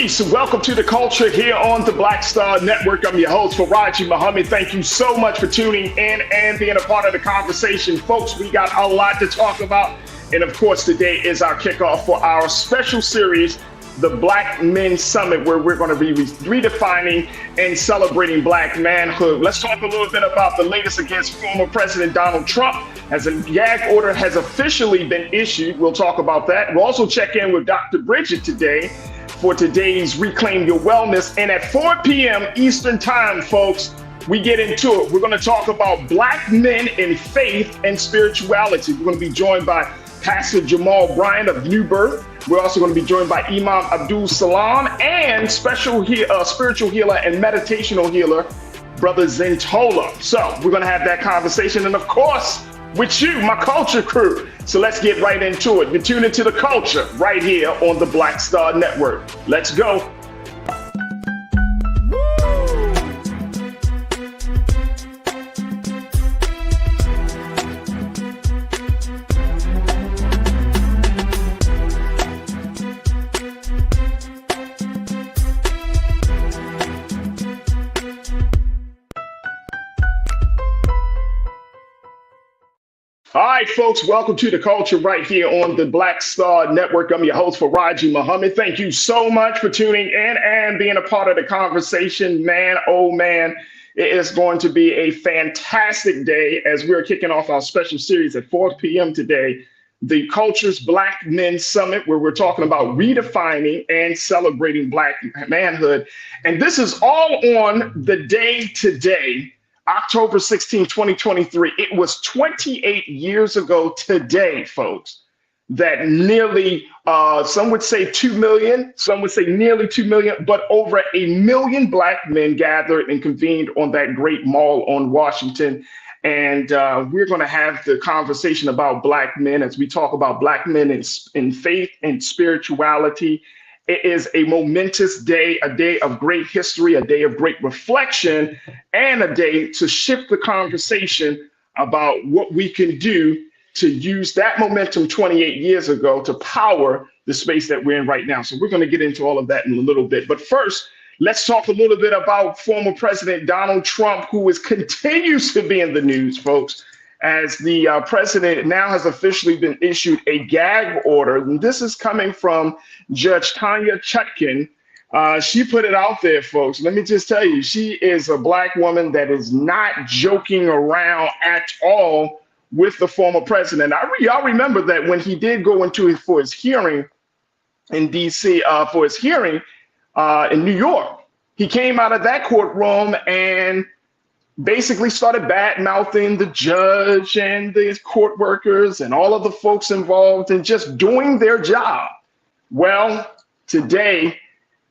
Peace and welcome to the culture here on the Black Star Network. I'm your host, Farajii Muhammad. Thank you so much for tuning in and being a part of the conversation. Folks, we got a lot to talk about. And of course, today is our kickoff for our special series, the Black Men Summit, where we're going to be redefining and celebrating Black manhood. Let's talk a little bit about the latest against former President Donald Trump, as a gag order has officially been issued. We'll talk about that. We'll also check in with Dr. Bridget today for today's Reclaim Your Wellness. And at 4 p.m. Eastern Time, folks, we get into it. We're going to talk about Black men in faith and spirituality. We're going to be joined by Pastor Jamal Bryant of New Birth. We're also going to be joined by Imam Abdul Salam and spiritual healer and meditational healer, Brother Zentola. So we're going to have that conversation. And of course, with you, my culture crew. So let's get right into it. You're tuned into the culture right here on the Black Star Network. Let's go. All right, folks, welcome to the culture right here on the Black Star Network. I'm your host, Farajii Muhammad. Thank you so much for tuning in and being a part of the conversation. Man, oh man, it is going to be a fantastic day as we're kicking off our special series at 4 p.m. today, the Culture's Black Men Summit, where we're talking about redefining and celebrating Black manhood. And this is all on the day today, October 16, 2023. It was 28 years ago today, folks, that nearly, some would say 2 million, some would say nearly 2 million, but over 1 million Black men gathered and convened on that great mall on Washington. And we're going to have the conversation about Black men as we talk about Black men in faith and spirituality. It is a momentous day, a day of great history, a day of great reflection, and a day to shift the conversation about what we can do to use that momentum 28 years ago to power the space that we're in right now. So we're going to get into all of that in a little bit. But first, let's talk a little bit about former President Donald Trump, who continues to be in the news, folks, as the president now has officially been issued a gag order. And this is coming from Judge Tanya Chutkan. She put it out there, folks. Let me just tell you, she is a Black woman that is not joking around at all with the former president. Y'all remember that when he did go into for his hearing in D.C., for his hearing in New York, he came out of that courtroom and basically started bad-mouthing the judge and the court workers and all of the folks involved in just doing their job. Well, today,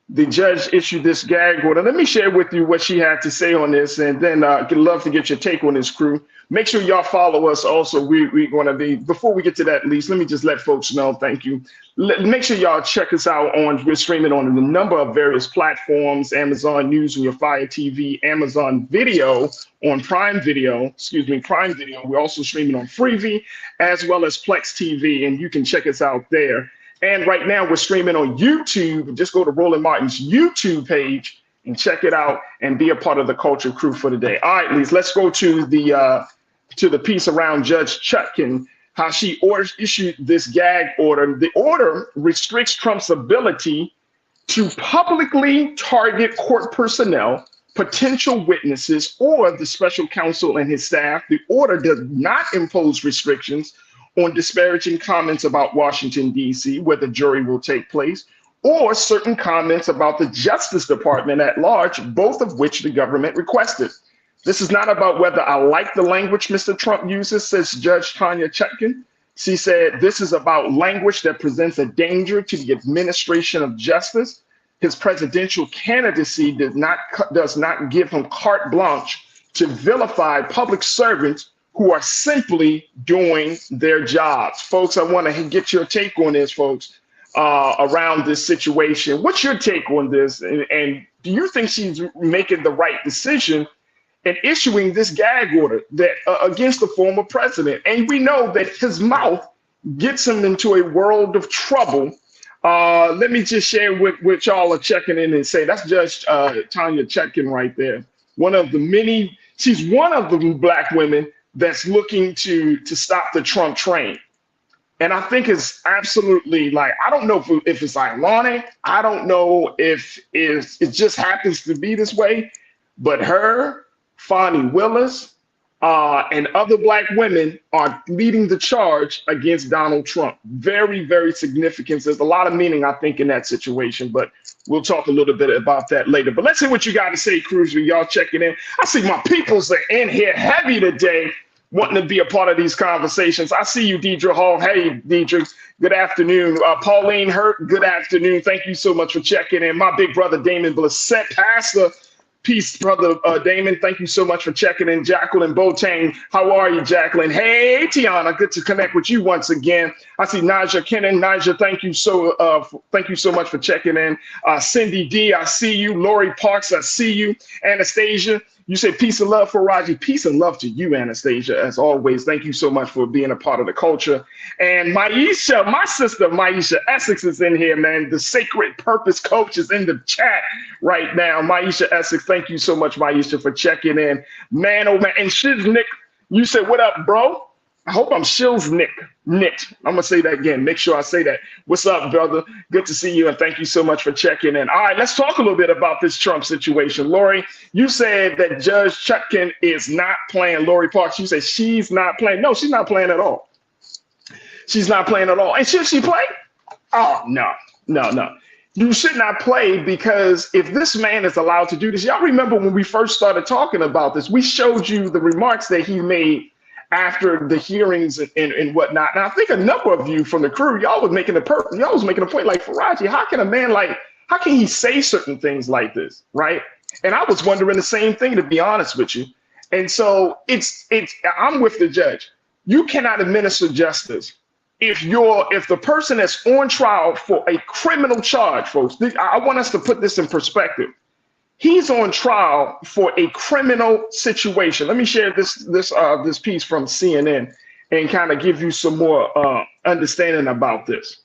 the judge issued this gag order. Let me share with you what she had to say on this, and then I'd love to get your take on this, crew. Make sure y'all follow us also. We're going to be, before we get to that, at least, let me just let folks know, thank you. Make sure y'all check us out we're streaming on a number of various platforms, Amazon News on your Fire TV, Amazon Video on Prime Video. We're also streaming on Freevee as well as Plex TV, and you can check us out there. And right now we're streaming on YouTube. Just go to Roland Martin's YouTube page and check it out and be a part of the culture crew for today. All right, Lise, let's go to the piece around Judge Chutkan, how she issued this gag order. The order restricts Trump's ability to publicly target court personnel, potential witnesses, or the special counsel and his staff. The order does not impose restrictions on disparaging comments about Washington, D.C., where the jury will take place, or certain comments about the Justice Department at large, both of which the government requested. This is not about whether I like the language Mr. Trump uses, says Judge Tanya Chutkan. She said this is about language that presents a danger to the administration of justice. His presidential candidacy does not give him carte blanche to vilify public servants who are simply doing their jobs. Folks, I want to get your take on this, folks, around this situation. What's your take on this? And do you think she's making the right decision in issuing this gag order that against the former president? And we know that his mouth gets him into a world of trouble Let me just share with y'all are checking in and say that's Judge Tanya Chutkan right there. One of the many, she's one of the black women that's looking to stop the Trump train. And I think it's absolutely like, I don't know if it's ironic. I don't know if it just happens to be this way, but her, Fonnie Willis, and other black women are leading the charge against Donald Trump. Very, very significant. There's a lot of meaning, I think, in that situation, but we'll talk a little bit about that later. But let's see what you got to say, Cruz, when y'all checking in. I see my peoples are in here heavy today, wanting to be a part of these conversations. I see you, Deidre Hall. Hey, Deidre, good afternoon. Pauline Hurt, good afternoon. Thank you so much for checking in. My big brother, Damon Blissett, Pastor. Peace, brother Damon. Thank you so much for checking in. Jacqueline Boateng, how are you, Jacqueline? Hey, Tiana, good to connect with you once again. I see Naja Kennan. Naja, thank you so much for checking in. Cindy D, I see you. Lori Parks, I see you. Anastasia, you say peace and love for Farajii. Peace and love to you, Anastasia, as always. Thank you so much for being a part of the culture. And Maisha, my sister Maisha Essex is in here, man. The Sacred Purpose Coach is in the chat right now. Maisha Essex, thank you so much, Maisha, for checking in. Man, oh man. And Shiznick, you said, what up, bro? I hope I'm Shiznick. Nick. I'm going to say that again. Make sure I say that. What's up, brother? Good to see you, and thank you so much for checking in. All right, let's talk a little bit about this Trump situation. Lori, you said that Judge Chutkan is not playing. Lori Parks, you said she's not playing. No, she's not playing at all. She's not playing at all. And should she play? Oh, no. You should not play, because if this man is allowed to do this, y'all remember when we first started talking about this, we showed you the remarks that he made after the hearings and whatnot. And I think a number of you from the crew, y'all was making a point like, Farajii, how can a man how can he say certain things like this, right? And I was wondering the same thing, to be honest with you. And so I'm with the judge. You cannot administer justice if the person is on trial for a criminal charge, folks. I want us to put this in perspective. He's on trial for a criminal situation. Let me share this piece from CNN and kind of give you some more understanding about this.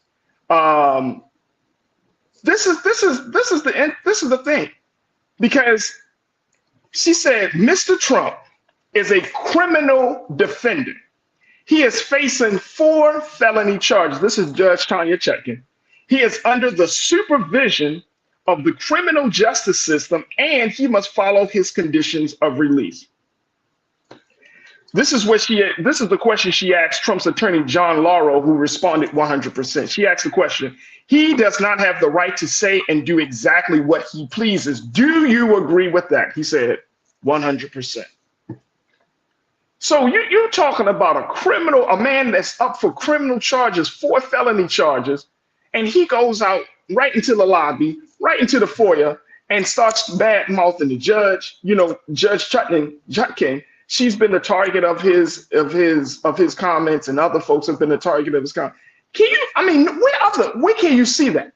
This is the thing, because she said Mr. Trump is a criminal defendant. He is facing 4 felony charges. This is Judge Tanya Chutkan. He is under the supervision of the criminal justice system, and he must follow his conditions of release. This is the question she asked Trump's attorney, John Lauro, who responded 100%. She asked the question, he does not have the right to say and do exactly what he pleases. Do you agree with that? He said 100%. So you're talking about a man that's up for criminal charges, 4 felony charges, and he goes out right into the lobby, right into the foyer, and starts bad mouthing the judge. You know, Judge Chutkan, she's been the target of his comments, and other folks have been the target of his comments. Where can you see that?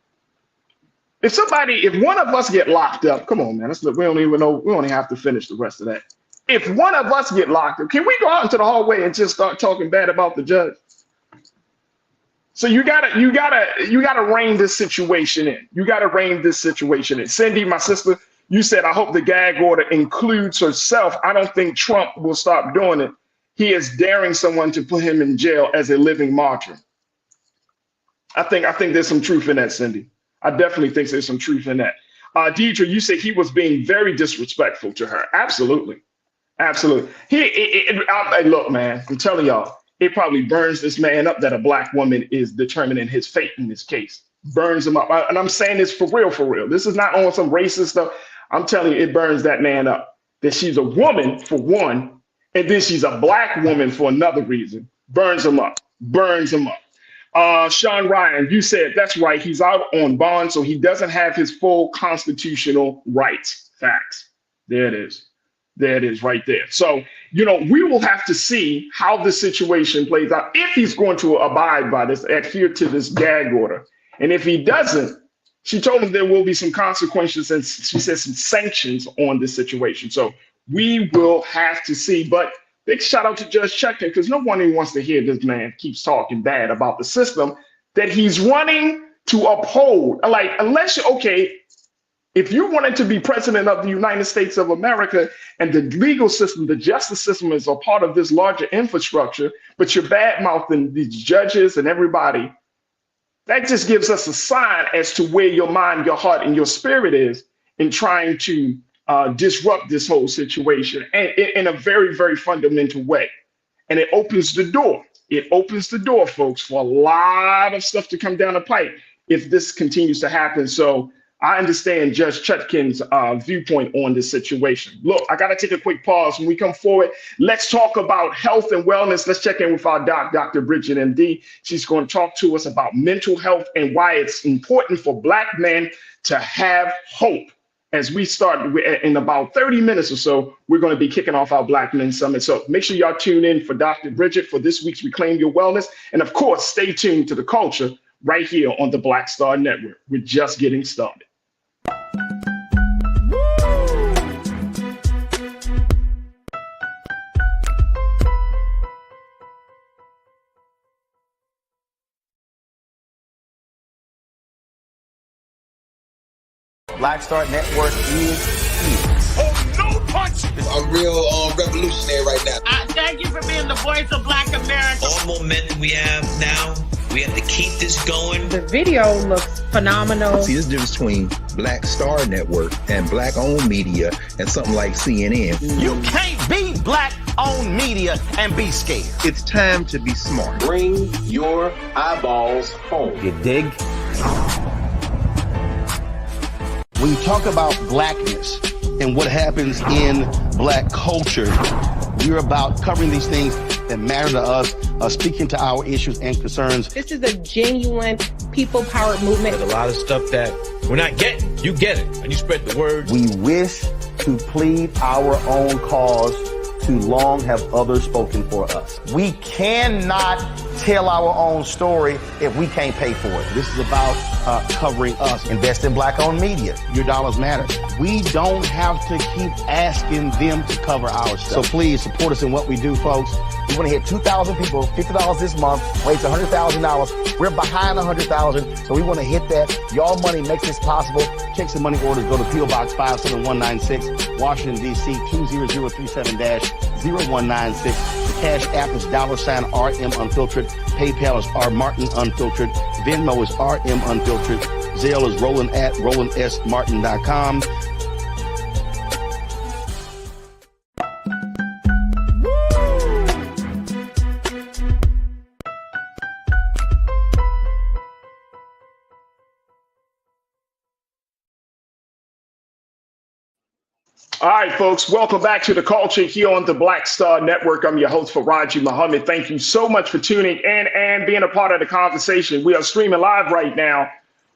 If one of us get locked up, come on, man, we don't even know, we only have to finish the rest of that. If one of us get locked up, can we go out into the hallway and just start talking bad about the judge? So you gotta rein this situation in. You gotta rein this situation in. Cindy, my sister, you said, I hope the gag order includes herself. I don't think Trump will stop doing it. He is daring someone to put him in jail as a living martyr. I think there's some truth in that, Cindy. I definitely think there's some truth in that. Deidre, you said he was being very disrespectful to her. Absolutely. Look, man, I'm telling y'all, it probably burns this man up that a black woman is determining his fate in this case. Burns him up. And I'm saying this for real. This is not on some racist stuff. I'm telling you, it burns that man up. That she's a woman, for one, and then she's a black woman for another reason. Burns him up. Sean Ryan, you said that's right. He's out on bond, so he doesn't have his full constitutional rights. Facts. There it is. There it is right there. So, we will have to see how the situation plays out, if he's going to abide by this, adhere to this gag order. And if he doesn't, she told him there will be some consequences, and she says some sanctions on this situation. So we will have to see. But big shout out to Judge Chutkan, because no one even wants to hear this man keeps talking bad about the system that he's running to uphold, like, unless you, okay, if you wanted to be president of the United States of America and the legal system, the justice system is a part of this larger infrastructure, but you're bad mouthing these judges and everybody, that just gives us a sign as to where your mind, your heart, and your spirit is in trying to disrupt this whole situation and in a very, very fundamental way. And it opens the door. It opens the door, folks, for a lot of stuff to come down the pipe if this continues to happen. So I understand Judge Chutkan's viewpoint on this situation. Look, I got to take a quick pause. When we come forward, let's talk about health and wellness. Let's check in with our Dr. Bridget, MD. She's going to talk to us about mental health and why it's important for Black men to have hope. As we start in about 30 minutes or so, we're going to be kicking off our Black Men Summit. So make sure y'all tune in for Dr. Bridget for this week's Reclaim Your Wellness. And of course, stay tuned to the culture right here on the Black Star Network. We're just getting started. Black Star Network is here. Oh, no punch! I'm real revolutionary right now. Thank you for being the voice of Black America. All momentum we have now, we have to keep this going. The video looks phenomenal. See, this difference between Black Star Network and Black-owned media and something like CNN. You can't be Black-owned media and be scared. It's time to be smart. Bring your eyeballs home. You dig? When you talk about blackness and what happens in Black culture, we're about covering these things that matter to us, speaking to our issues and concerns. This is a genuine people-powered movement. There's a lot of stuff that we're not getting. You get it, and you spread the word. We wish to plead our own cause. Too long have others spoken for us. We cannot tell our own story if we can't pay for it. This is about covering us. Invest in Black-owned media. Your dollars matter. We don't have to keep asking them to cover our stuff. So please support us in what we do, folks. We want to hit 2,000 people, $50 this month, raise $100,000. We're behind 100,000, so we want to hit that. Y'all money makes this possible. Check some money orders. Go to P.O. Box 57196, Washington, D.C. 20037-0196. The Cash App is $RM Unfiltered. PayPal is R Martin Unfiltered. Venmo is RM Unfiltered. Zelle is Roland at RolandSMartin.com. All right, folks, welcome back to the culture here on the Black Star Network. I'm your host, Farajii Muhammad. Thank you so much for tuning in and being a part of the conversation. We are streaming live right now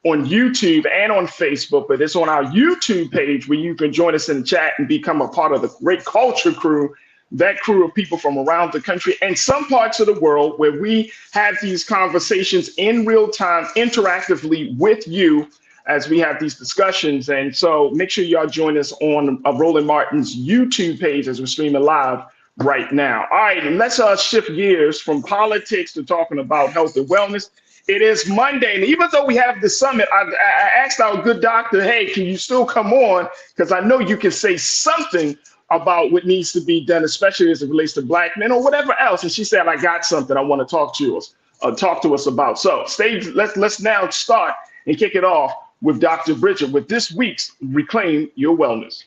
on YouTube and on Facebook, but it's on our YouTube page where you can join us in the chat and become a part of the great culture crew, that crew of people from around the country and some parts of the world where we have these conversations in real time, interactively with you as we have these discussions. And so make sure y'all join us on Roland Martin's YouTube page as we're streaming live right now. All right, and let's shift gears from politics to talking about health and wellness. It is Monday, and even though we have the summit, I asked our good doctor, hey, can you still come on? Because I know you can say something about what needs to be done, especially as it relates to Black men or whatever else. And she said, I got something I want to talk to us about. So let's now start and kick it off with Dr. Bridget with this week's Reclaim Your Wellness.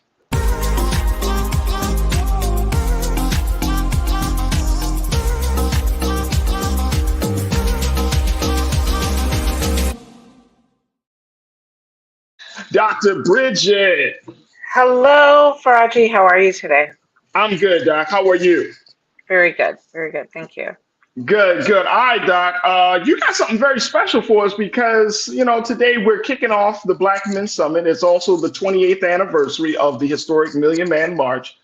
Dr. Bridget. Hello, Farajii. How are you today? I'm good, Doc. How are you? Very good. Very good. Thank you. Good. All right, Doc. You got something very special for us because, you know, today we're kicking off the Black Men Summit. It's also the 28th anniversary of the historic Million Man March.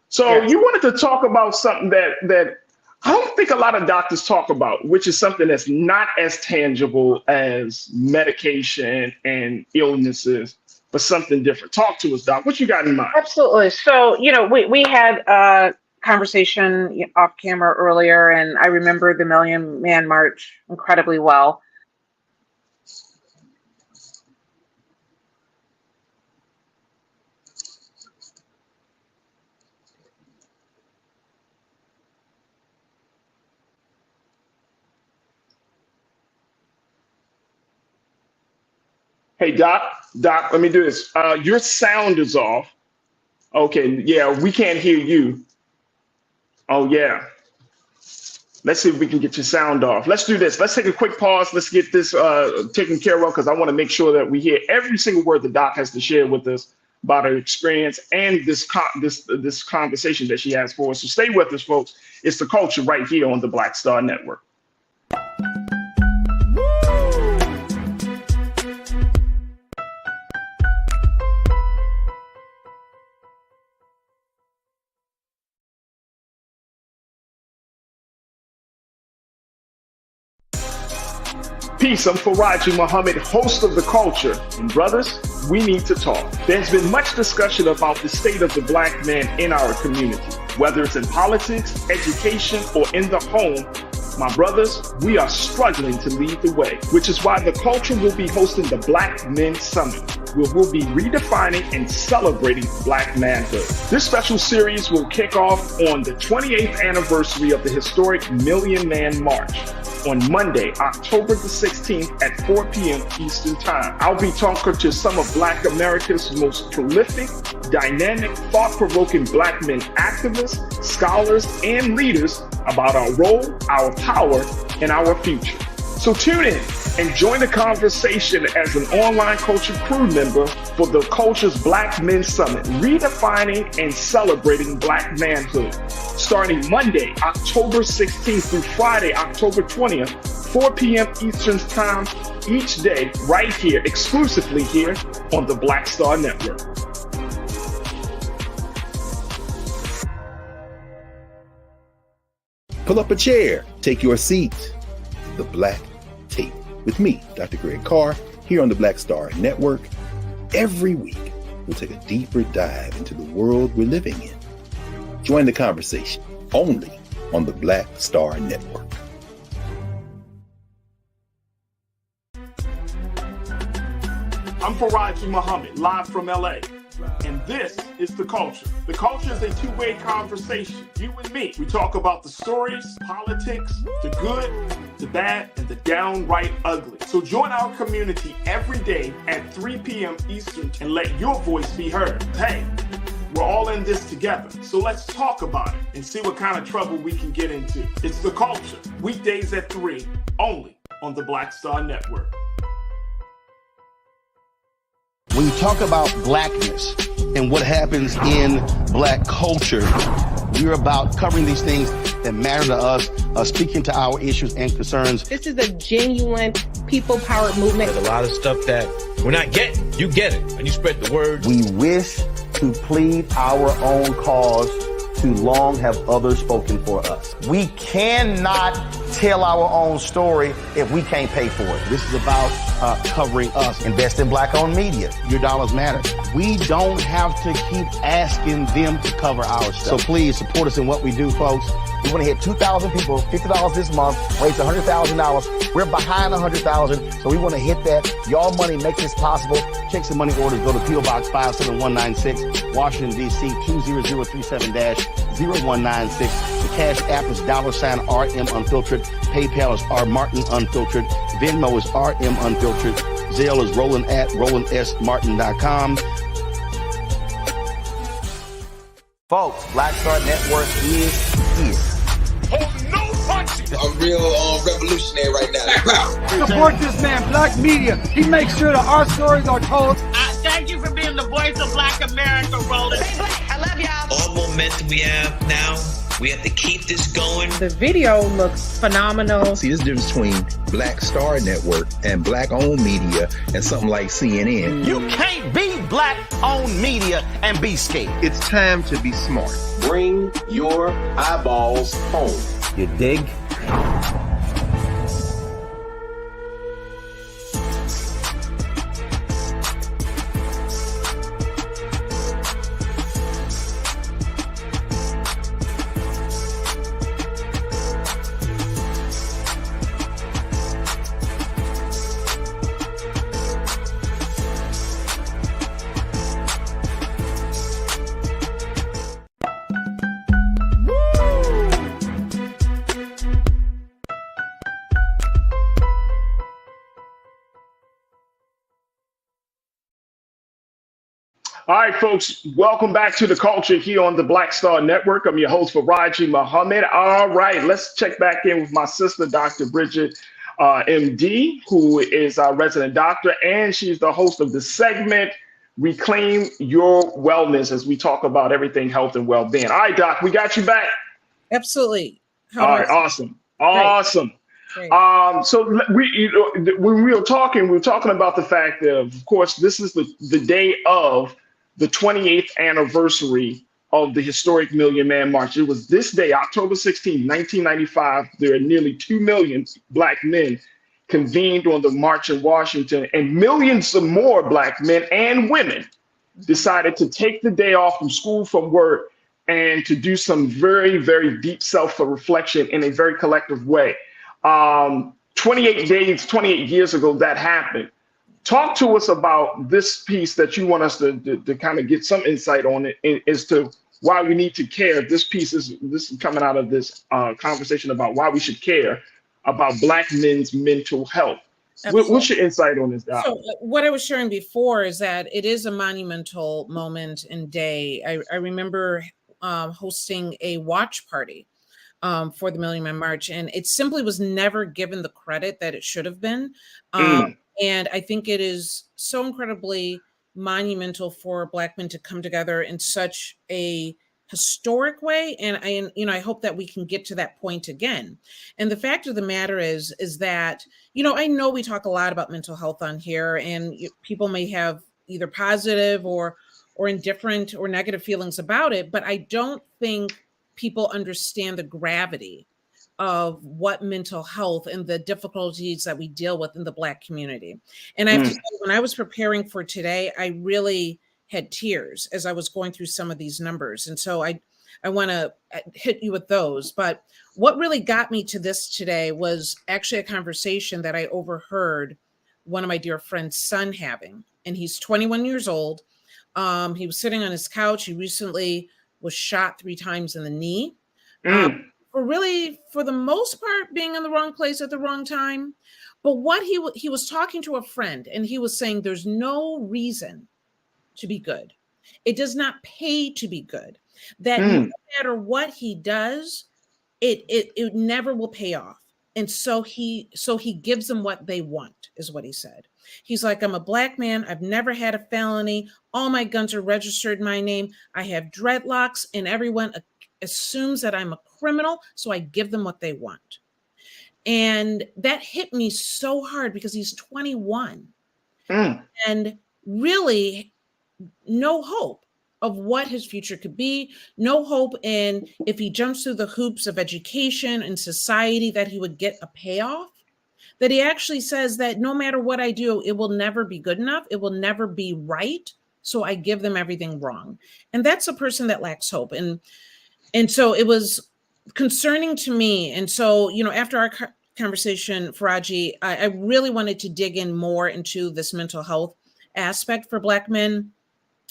So You wanted to talk about something that I don't think a lot of doctors talk about, which is something that's not as tangible as medication and illnesses, but something different. Talk to us, Doc. What you got in mind? Absolutely. So, you know, we had conversation off camera earlier, and I remember the Million Man March incredibly well. Hey, Doc, let me do this. Your sound is off. Okay, yeah, we can't hear you. Oh, yeah. Let's see if we can get your sound off. Let's do this. Let's take a quick pause. Let's get this taken care of because I want to make sure that we hear every single word the Doc has to share with us about her experience and this conversation that she has for us. So stay with us, folks. It's The Culture right here on the Black Star Network. Peace, I'm Farajii Muhammad, host of The Culture. And brothers, we need to talk. There's been much discussion about the state of the black man in our community. Whether it's in politics, education, or in the home, my brothers, we are struggling to lead the way, which is why The Culture will be hosting the Black Men Summit, where we'll be redefining and celebrating black manhood. This special series will kick off on the 28th anniversary of the historic Million Man March on Monday, October the 16th at 4 p.m. Eastern Time. I'll be talking to some of Black America's most prolific, dynamic, thought-provoking black men activists, scholars, and leaders about our role, our power, and our future. So tune in and join the conversation as an online culture crew member for The Culture's Black Men Summit, redefining and celebrating black manhood. Starting Monday, October 16th through Friday, October 20th, 4 p.m. Eastern Time each day, right here, exclusively here on the Black Star Network. Pull up a chair, take your seat. The Black Tape with me, Dr. Greg Carr, here on the Black Star Network. Every week, we'll take a deeper dive into the world we're living in. Join the conversation only on the Black Star Network. I'm Farajii Muhammad, live from LA. And this is The Culture. The Culture is a two-way conversation. You and me. We talk about the stories, politics, the good, the bad, and the downright ugly. So join our community every day at 3 p.m. Eastern and let your voice be heard. Hey, we're all in this together. So let's talk about it and see what kind of trouble we can get into. It's The Culture, weekdays at 3, only on the Black Star Network. When you talk about blackness and what happens in black culture, we're about covering these things that matter to us, speaking to our issues and concerns. This is a genuine people-powered movement. There's a lot of stuff that we're not getting. You get it, and you spread the word. We wish to plead our own cause. Too long have others spoken for us. We cannot tell our own story if we can't pay for it. This is about covering us. Invest in black-owned media. Your dollars matter. We don't have to keep asking them to cover our stuff. So please support us in what we do, folks. We want to hit 2,000 people, $50 this month, raise $100,000. We're behind 100,000, so we want to hit that. Y'all money makes this possible. Check some money orders. Go to P.O. Box 57196, Washington, D.C. 20037-0196. The Cash App is $RM Unfiltered. PayPal is R Martin Unfiltered. Venmo is RM Unfiltered. Zelle is Roland at RolandSMartin.com. Folks, Black Star Network is here. I'm real revolutionary right now. Support this man, Black Media. He makes sure that our stories are told. Thank you for being the voice of Black America, Roland. Stay black. I love y'all. All momentum we have now, we have to keep this going. The video looks phenomenal. See, there's a difference between Black Star Network and black-owned media and something like CNN. You can't be black-owned media and be scared. It's time to be smart. Bring your eyeballs home. You dig? All right, folks, welcome back to The Culture here on the Black Star Network. I'm your host, Farajii Muhammad. All right, let's check back in with my sister, Dr. Bridget, MD, who is our resident doctor, and she's the host of the segment, Reclaim Your Wellness, as we talk about everything health and well-being. All right, Doc, we got you back. Absolutely. All right, awesome. Awesome. Great. So when we were talking about the fact that, of course, this is the day of the 28th anniversary of the historic Million Man March. It was this day, October 16, 1995. There are nearly 2 million Black men convened on the march in Washington, and millions of more Black men and women decided to take the day off from school, from work, and to do some very, very deep self-reflection in a very collective way. 28 years ago, that happened. Talk to us about this piece that you want us to kind of get some insight on it as to why we need to care. This is coming out of this conversation about why we should care about Black men's mental health. What's your insight on this, Doc? So what I was sharing before is that it is a monumental moment and day. I remember hosting a watch party for the Million Man March, and it simply was never given the credit that it should have been. And I think it is so incredibly monumental for Black men to come together in such a historic way. And I hope that we can get to that point again. And the fact of the matter is that, I know we talk a lot about mental health on here, and people may have either positive or indifferent or negative feelings about it, but I don't think people understand the gravity of what mental health and the difficulties that we deal with in the Black community. And I have to say, when I was preparing for today, I really had tears as I was going through some of these numbers. And so I want to hit you with those. But what really got me to this today was actually a conversation that I overheard one of my dear friend's son having. And he's 21 years old. He was sitting on his couch. He recently was shot 3 times in the knee. For the most part, being in the wrong place at the wrong time. But what he was talking to a friend, and he was saying there's no reason to be good. It does not pay to be good. That no matter what he does, it never will pay off. And so he gives them what they want, is what he said. He's like, I'm a Black man. I've never had a felony. All my guns are registered in my name. I have dreadlocks, and everyone assumes that I'm a criminal, so I give them what they want. And that hit me so hard because he's 21 and really no hope of what his future could be, no hope in if he jumps through the hoops of education and society that he would get a payoff, that he actually says that no matter what I do, it will never be good enough. It will never be right. So I give them everything wrong. And that's a person that lacks hope. And so it was concerning to me. And so, after our conversation, Farajii, I really wanted to dig in more into this mental health aspect for Black men.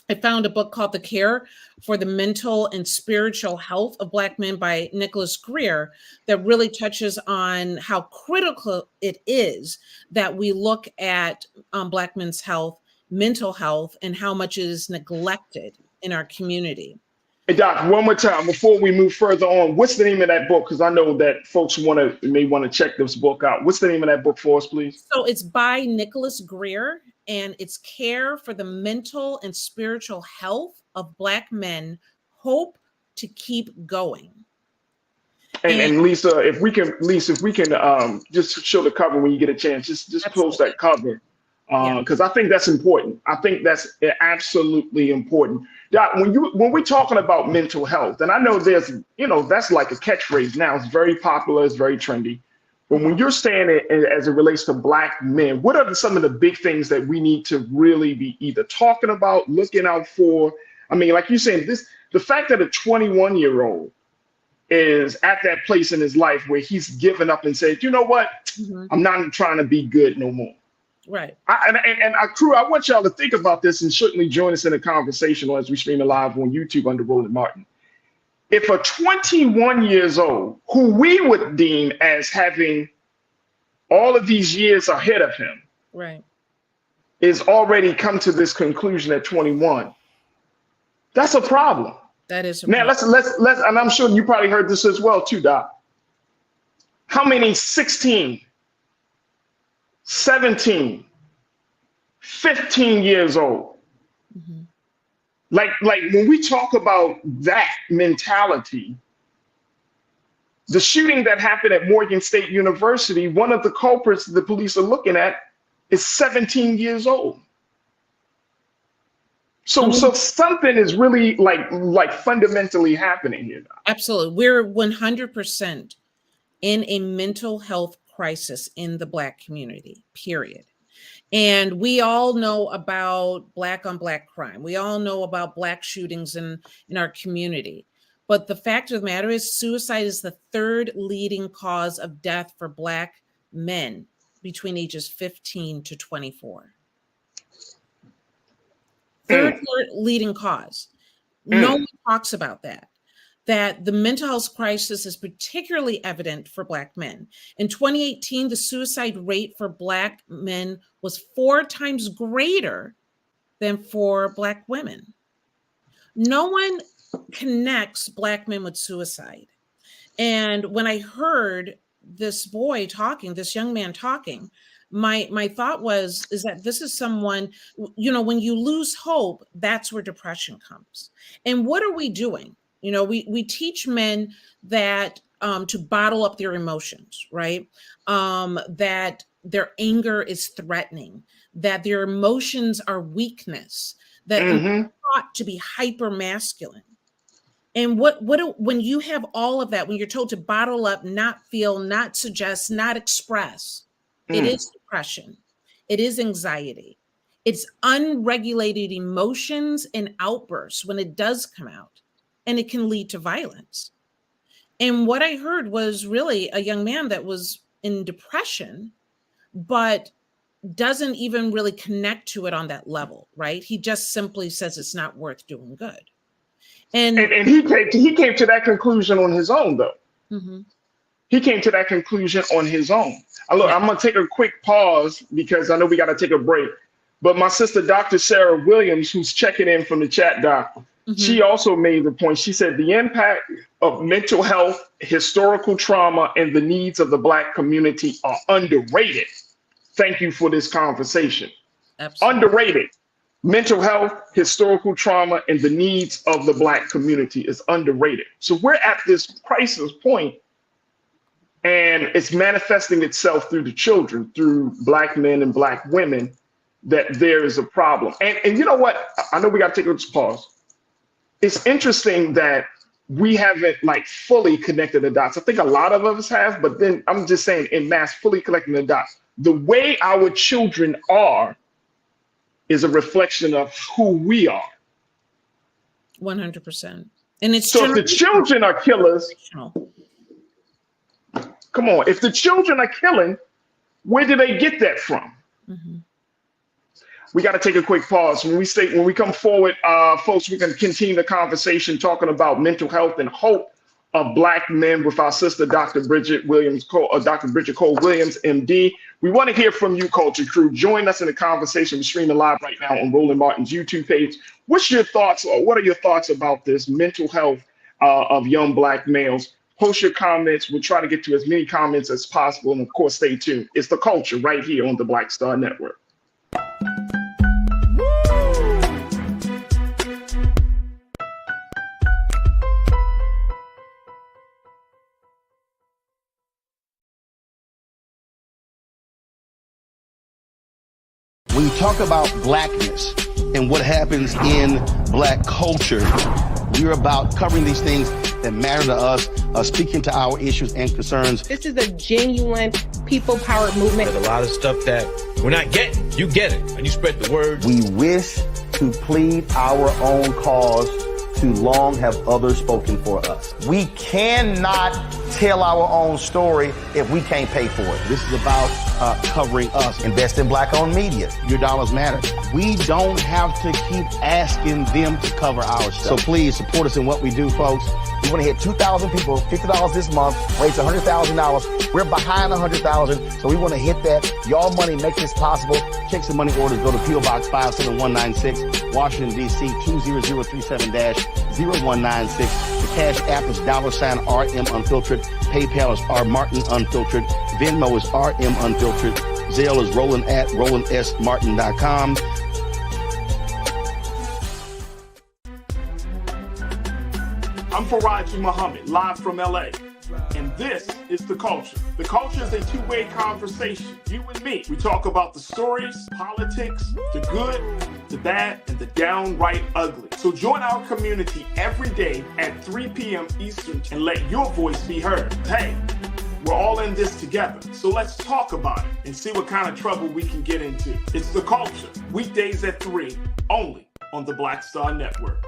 I found a book called The Care for the Mental and Spiritual Health of Black Men by Nicholas Greer that really touches on how critical it is that we look at Black men's health, mental health, and how much is neglected in our community. Hey, Doc, one more time before we move further on, what's the name of that book? Because I know that folks may want to check this book out. What's the name of that book for us, please? So it's by Nicholas Greer, and it's Care for the Mental and Spiritual Health of Black Men, Hope to Keep Going. And Lisa, if we can just show the cover when you get a chance, just post that cover. Because I think that's important. I think that's absolutely important. Doc, when we're talking about mental health, and I know there's, that's like a catchphrase now. It's very popular. It's very trendy. But when you're saying it as it relates to Black men, what are some of the big things that we need to really be either talking about, looking out for? I mean, like you're saying, the fact that a 21-year-old is at that place in his life where he's given up and said, you know what, I'm not trying to be good no more. Right. Crew, I want y'all to think about this and certainly join us in a conversation as we stream it live on YouTube under Roland Martin. If a 21 years old, who we would deem as having all of these years ahead of him, right, is already come to this conclusion at 21, That's a problem. That is a Now problem. let's and I'm sure you probably heard this as well too, Doc. How many 16, 17, 15 years old? Mhm. Like when we talk about that mentality, the shooting that happened at Morgan State University, one of the culprits the police are looking at is 17 years old. So something is really like fundamentally happening here. Absolutely. We're 100% in a mental health crisis in the Black community, period. And we all know about Black on Black crime. We all know about Black shootings in our community. But the fact of the matter is, suicide is the third leading cause of death for Black men between ages 15 to 24. Third leading cause. No one talks about that the mental health crisis is particularly evident for Black men. In 2018, the suicide rate for Black men was 4 times greater than for Black women. No one connects Black men with suicide. And when I heard this young man talking, my thought is that this is someone, when you lose hope, that's where depression comes. And what are we doing? We teach men that to bottle up their emotions, right? That their anger is threatening, that their emotions are weakness, that they're taught to be hyper masculine. And when you have all of that, when you're told to bottle up, not feel, not suggest, not express, it is depression, it is anxiety, it's unregulated emotions and outbursts when it does come out. And it can lead to violence. And what I heard was really a young man that was in depression, but doesn't even really connect to it on that level, right? He just simply says it's not worth doing good. And he came to that conclusion on his own, though. Mm-hmm. He came to that conclusion on his own. I'm going to take a quick pause because I know we got to take a break. But my sister, Dr. Sarah Williams, who's checking in from the chat, Doc, she also made the point. She said the impact of mental health, historical trauma, and the needs of the Black community are underrated. Thank you for this conversation. Absolutely. Underrated. Mental health, historical trauma, and the needs of the Black community is underrated. So we're at this crisis point, and it's manifesting itself through the children, through Black men and Black women, that there is a problem. And you know what? I know we got to take a pause. It's interesting that we haven't fully connected the dots. I think a lot of us have, but then I'm just saying en masse, fully connecting the dots. The way our children are is a reflection of who we are. 100%. And it's so if the children are killers, come on, if the children are killing, where do they get that from? Mm-hmm. We got to take a quick pause. When we come forward, folks, we're going to continue the conversation talking about mental health and hope of Black men with our sister, Dr. Bridget Cole Williams, MD. We want to hear from you, Culture Crew. Join us in the conversation. We're streaming live right now on Roland Martin's YouTube page. What's your thoughts, or what are your thoughts about this mental health of young Black males? Post your comments. We'll try to get to as many comments as possible. And of course, stay tuned. It's The Culture right here on the Black Star Network. When you talk about Blackness and what happens in Black culture, we're about covering these things that matter to us, speaking to our issues and concerns. This is a genuine people-powered movement. There's a lot of stuff that we're not getting. You get it, and you spread the word. We wish to plead our own cause. Too long have others spoken for us. We cannot tell our own story if we can't pay for it. This is about covering us. Invest in Black-owned media. Your dollars matter. We don't have to keep asking them to cover our stuff. So please support us in what we do, folks. We want to hit 2,000 people, $50 this month, raise $100,000. We're behind 100,000, so we want to hit that. Y'all money make this possible. Check some money orders. Go to P.O. Box 57196. Washington, D.C. 20037-0196. The Cash App is $RM Unfiltered. PayPal is R Martin Unfiltered. Venmo is RM Unfiltered. Zelle is Roland@RolandSMartin.com. I'm Farajii Muhammad, live from LA. And this is The Culture. The Culture is a two-way conversation. You and me. We talk about the stories, politics, the good, the bad, and the downright ugly. So join our community every day at 3 p.m. Eastern and let your voice be heard. Hey, we're all in this together. So let's talk about it and see what kind of trouble we can get into. It's The Culture. Weekdays at 3, only on the Black Star Network.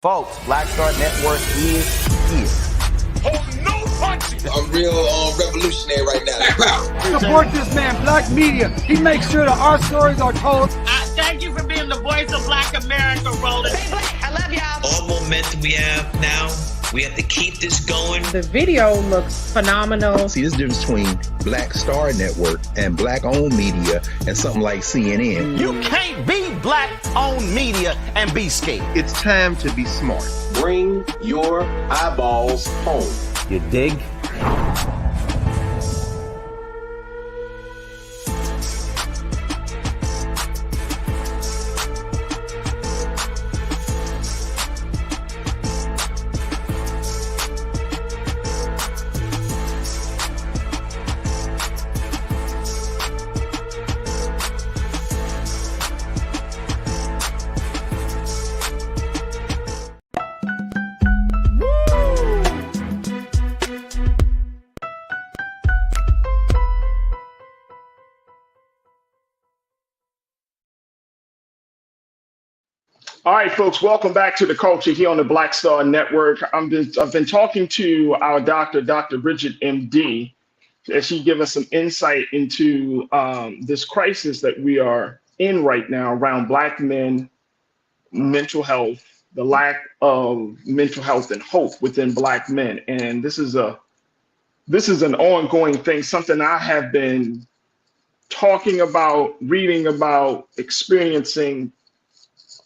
Folks, Black Star Network is here. Oh, no punching! I'm real revolutionary right now. Support this man, Black Media. He makes sure that our stories are told. Thank you for being the voice of Black America, Roland. Stay black. I love y'all. All momentum we have now, we have to keep this going. The video looks phenomenal. See, this difference between Black Star Network and black-owned media and something like CNN. You can't be black-owned media and be scared. It's time to be smart. Bring your eyeballs home. You dig? All right, folks, welcome back to The Culture here on the Black Star Network. I've been talking to our doctor, Dr. Bridget, MD, as she gave us some insight into this crisis that we are in right now around Black men, mental health, the lack of mental health and hope within Black men. And this is an ongoing thing, something I have been talking about, reading about, experiencing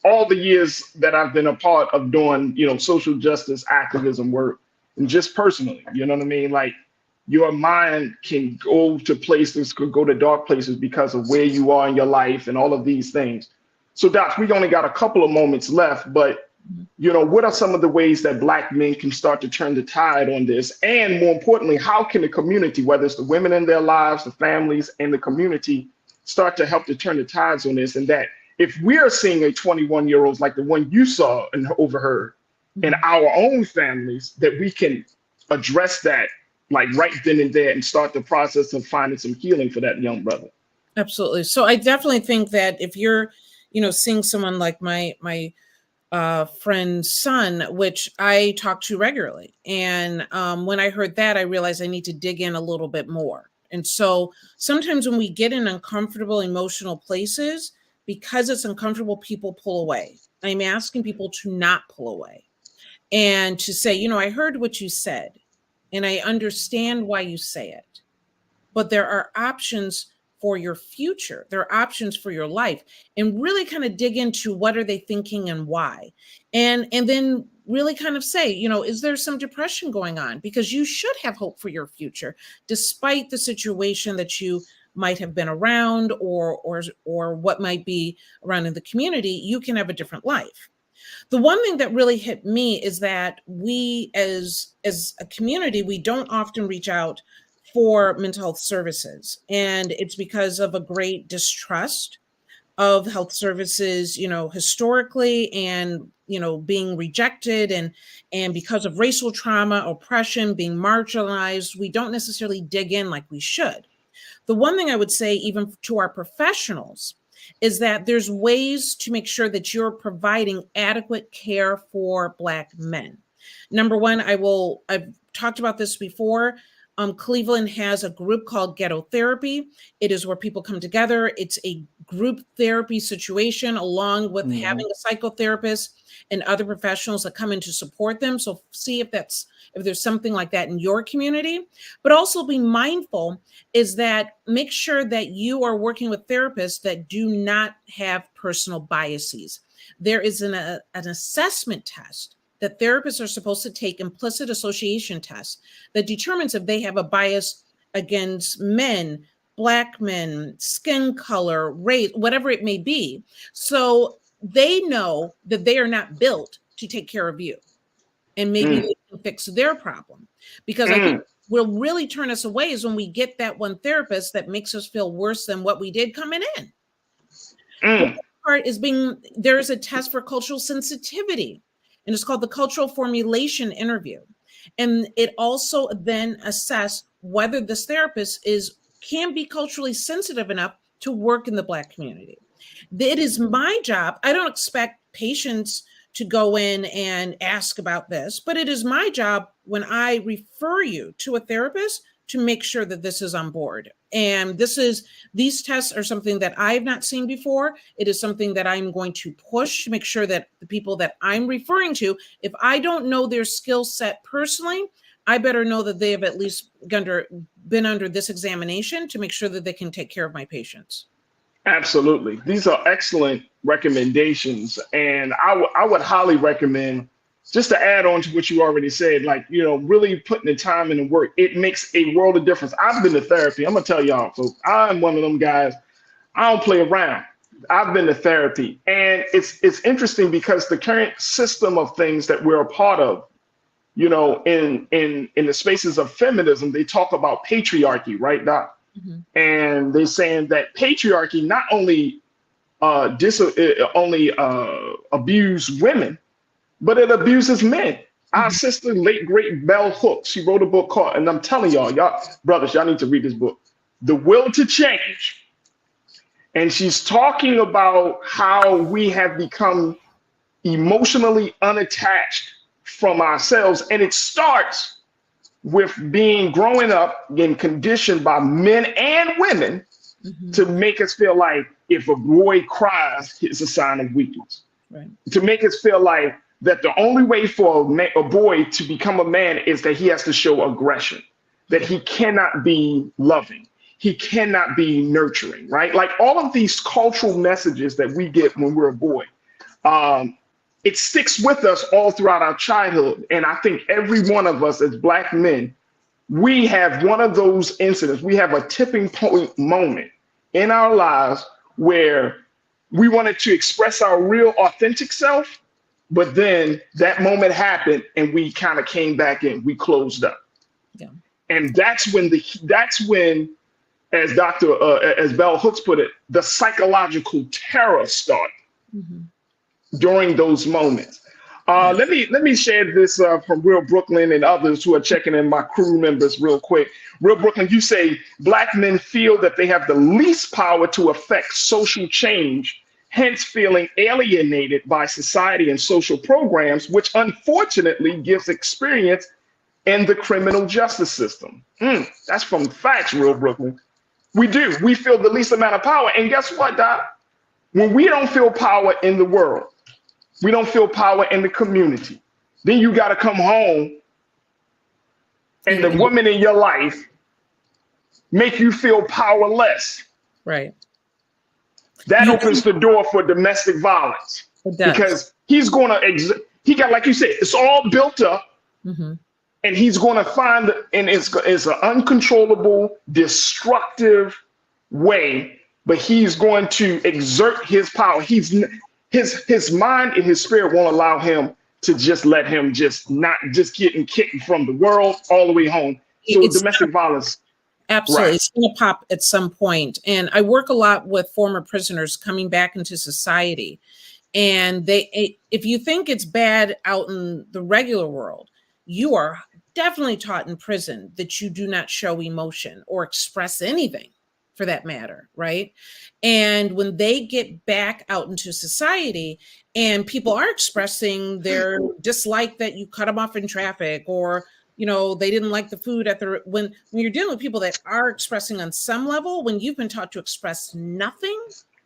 all the years that I've been a part of doing, social justice activism work, and just personally, you know what I mean? Like, your mind can go to places, could go to dark places because of where you are in your life and all of these things. So Doc, we only got a couple of moments left, but what are some of the ways that Black men can start to turn the tide on this? And more importantly, how can the community, whether it's the women in their lives, the families, and the community, start to help to turn the tides on this? And that if we're seeing a 21-year-old like the one you saw and overheard in our own families, that we can address that like right then and there and start the process of finding some healing for that young brother. Absolutely. So I definitely think that if you're, seeing someone like my friend's son, which I talk to regularly, and when I heard that, I realized I need to dig in a little bit more. And so sometimes when we get in uncomfortable emotional places, because it's uncomfortable, people pull away. I'm asking people to not pull away and to say, I heard what you said and I understand why you say it, but there are options for your future. There are options for your life, and really kind of dig into what are they thinking and why. And then really kind of say, is there some depression going on? Because you should have hope for your future, despite the situation that you might have been around or what might be around in the community. You can have a different life. The one thing that really hit me is that we as a community, we don't often reach out for mental health services. And it's because of a great distrust of health services, historically, and, being rejected and because of racial trauma, oppression, being marginalized, we don't necessarily dig in like we should. The one thing I would say, even to our professionals, is that there's ways to make sure that you're providing adequate care for Black men. Number one, I've talked about this before. Cleveland has a group called Ghetto Therapy. It is where people come together. It's a group therapy situation along with having a psychotherapist and other professionals that come in to support them. So see if there's something like that in your community, but also be mindful is that make sure that you are working with therapists that do not have personal biases. There is an assessment test that therapists are supposed to take, implicit association test, that determines if they have a bias against men, Black men, skin color, race, whatever it may be. So they know that they are not built to take care of you. And maybe they can fix their problem. Because I think will really turn us away is when we get that one therapist that makes us feel worse than what we did coming in. The part is there's a test for cultural sensitivity, and it's called the cultural formulation interview. And it also then assess whether this therapist can be culturally sensitive enough to work in the Black community. It is my job. I don't expect patients to go in and ask about this, but it is my job when I refer you to a therapist to make sure that this is on board. And these tests are something that I've not seen before. It is something that I'm going to push to make sure that the people that I'm referring to, if I don't know their skill set personally, I better know that they have at least been under this examination to make sure that they can take care of my patients. Absolutely. These are excellent recommendations. And I would highly recommend, just to add on to what you already said, really putting the time and the work. It makes a world of difference. I've been to therapy. I'm going to tell y'all, folks, I'm one of them guys. I don't play around. I've been to therapy. And it's interesting because the current system of things that we're a part of, in the spaces of feminism, they talk about patriarchy, right, Doc? And they're saying that patriarchy not only abuse women, but it abuses men. Our sister, late great Bell Hooks, she wrote a book called, and I'm telling y'all brothers, y'all need to read this book, The Will to Change. And she's talking about how we have become emotionally unattached from ourselves. And it starts with growing up and conditioned by men and women to make us feel like if a boy cries, it's a sign of weakness. Right. To make us feel like that the only way for a boy to become a man is that he has to show aggression, that he cannot be loving, he cannot be nurturing, right? Like all of these cultural messages that we get when we're a boy, it sticks with us all throughout our childhood. And I think every one of us as Black men, we have one of those incidents. We have a tipping point moment in our lives where we wanted to express our real authentic self, but then that moment happened and we kind of came back in, we closed up. Yeah. And that's when, as as Bell Hooks put it, the psychological terror started. During those moments. Let me share this from Real Brooklyn and others who are checking in, my crew members real quick. Real Brooklyn, you say Black men feel that they have the least power to affect social change, hence feeling alienated by society and social programs, which unfortunately gives experience in the criminal justice system. That's from facts, Real Brooklyn. We do. We feel the least amount of power. And guess what, Doc? When we don't feel power in the world, we don't feel power in the community, then you got to come home and the woman in your life make you feel powerless. Right. That opens the door for domestic violence because he's going to, like you said, it's all built up and he's going to find, and it's an uncontrollable, destructive way, but he's going to exert his power. His mind and his spirit won't allow him to just let him not getting kicked from the world all the way home. So it's domestic violence. Absolutely. Right. It's going to pop at some point. And I work a lot with former prisoners coming back into society. And if you think it's bad out in the regular world, you are definitely taught in prison that you do not show emotion or express anything, for that matter, right? And when they get back out into society and people are expressing their dislike that you cut them off in traffic or they didn't like the food at the when you're dealing with people that are expressing on some level, when you've been taught to express nothing,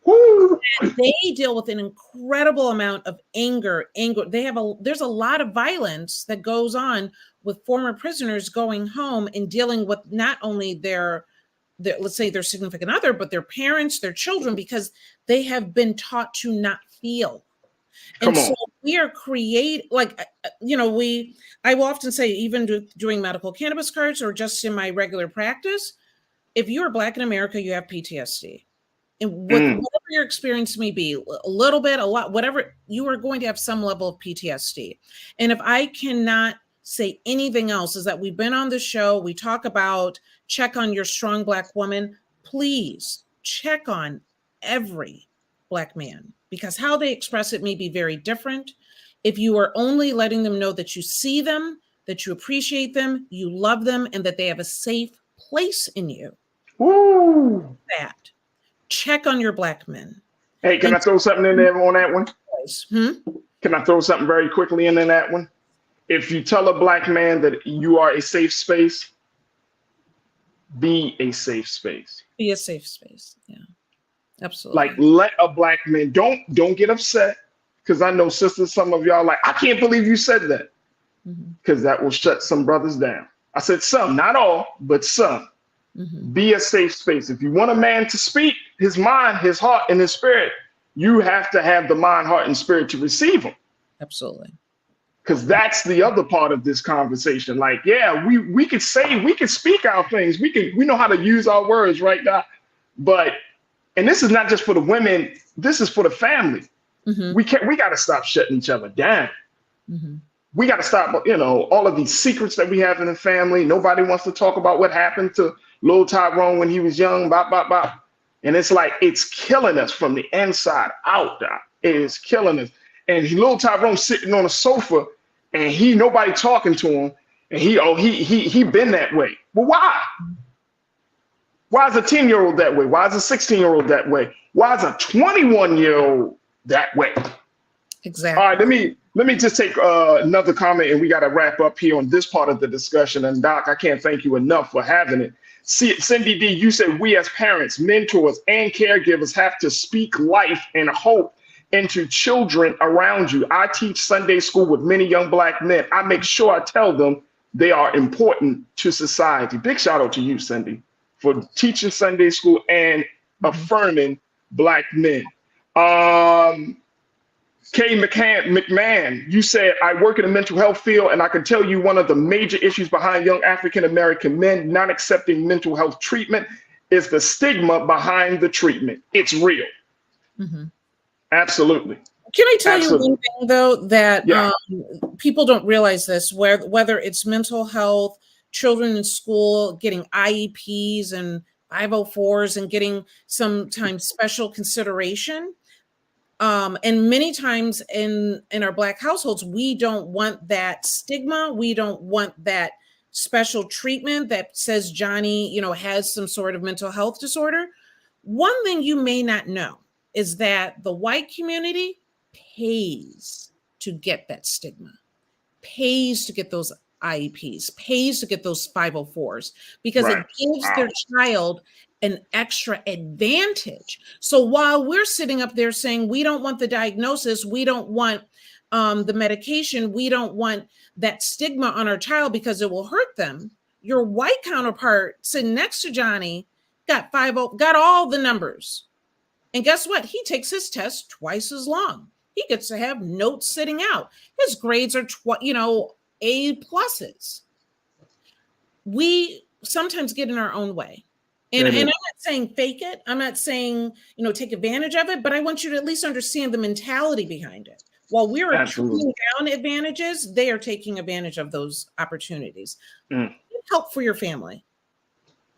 they deal with an incredible amount of anger. There's a lot of violence that goes on with former prisoners going home and dealing with not only their let's say their significant other, but their parents, their children, because they have been taught to not feel. And so we are I will often say, even doing medical cannabis cards or just in my regular practice, if you are Black in America, you have PTSD. And whatever your experience may be, a little bit, a lot, whatever, you are going to have some level of PTSD. And if I cannot say anything else, is that we've been on the show, we talk about check on your strong Black woman. Please check on every Black man, because how they express it may be very different. If you are only letting them know that you see them, that you appreciate them, you love them, and that they have a safe place in you, that. Check on your Black men. Hey, can I throw something in there on that one? Can I throw something very quickly in that one? If you tell a Black man that you are a safe space, be a safe space. Be a safe space. Yeah, absolutely. Like, let a Black man, don't get upset, because I know, sisters, some of y'all like, I can't believe you said that, because that will shut some brothers down. I said some, not all, but some. Be a safe space. If you want a man to speak his mind, his heart, and his spirit, you have to have the mind, heart, and spirit to receive him. Absolutely. Because that's the other part of this conversation. Like, yeah, we could speak our things. We know how to use our words right now. But, and this is not just for the women, this is for the family. We got to stop shutting each other down. We got to stop, all of these secrets that we have in the family. Nobody wants to talk about what happened to Lil Tyrone when he was young, bop, bop, bop. And it's like, it's killing us from the inside out, Doc. It is killing us. And Lil Tyrone sitting on a sofa and nobody talking to him. And he been that way. Well, why? Why is a 10-year-old that way? Why is a 16-year-old that way? Why is a 21-year-old that way? Exactly. All right, let me just take another comment, and we got to wrap up here on this part of the discussion. And Doc, I can't thank you enough for having it. Cindy D, you said we as parents, mentors, and caregivers have to speak life and hope into children around you. I teach Sunday school with many young Black men. I make sure I tell them they are important to society. Big shout out to you, Cindy, for teaching Sunday school and affirming Black men. Kay McMahon, you said, I work in the mental health field, and I can tell you one of the major issues behind young African-American men not accepting mental health treatment is the stigma behind the treatment. It's real. Absolutely. Can I tell you one thing, though, that people don't realize this, whether it's mental health, children in school getting IEPs and 504s and getting sometimes special consideration. And many times in our Black households, we don't want that stigma. We don't want that special treatment that says Johnny, has some sort of mental health disorder. One thing you may not know is that the white community pays to get that stigma, pays to get those IEPs, pays to get those 504s, because it gives their child an extra advantage. So while we're sitting up there saying we don't want the diagnosis, we don't want the medication, we don't want that stigma on our child because it will hurt them, your white counterpart sitting next to Johnny got all the numbers. And guess what? He takes his test twice as long. He gets to have notes sitting out. His grades are, A pluses. We sometimes get in our own way. And I'm not saying fake it. I'm not saying, take advantage of it, but I want you to at least understand the mentality behind it. While we're taking down advantages, they are taking advantage of those opportunities. Help for your family.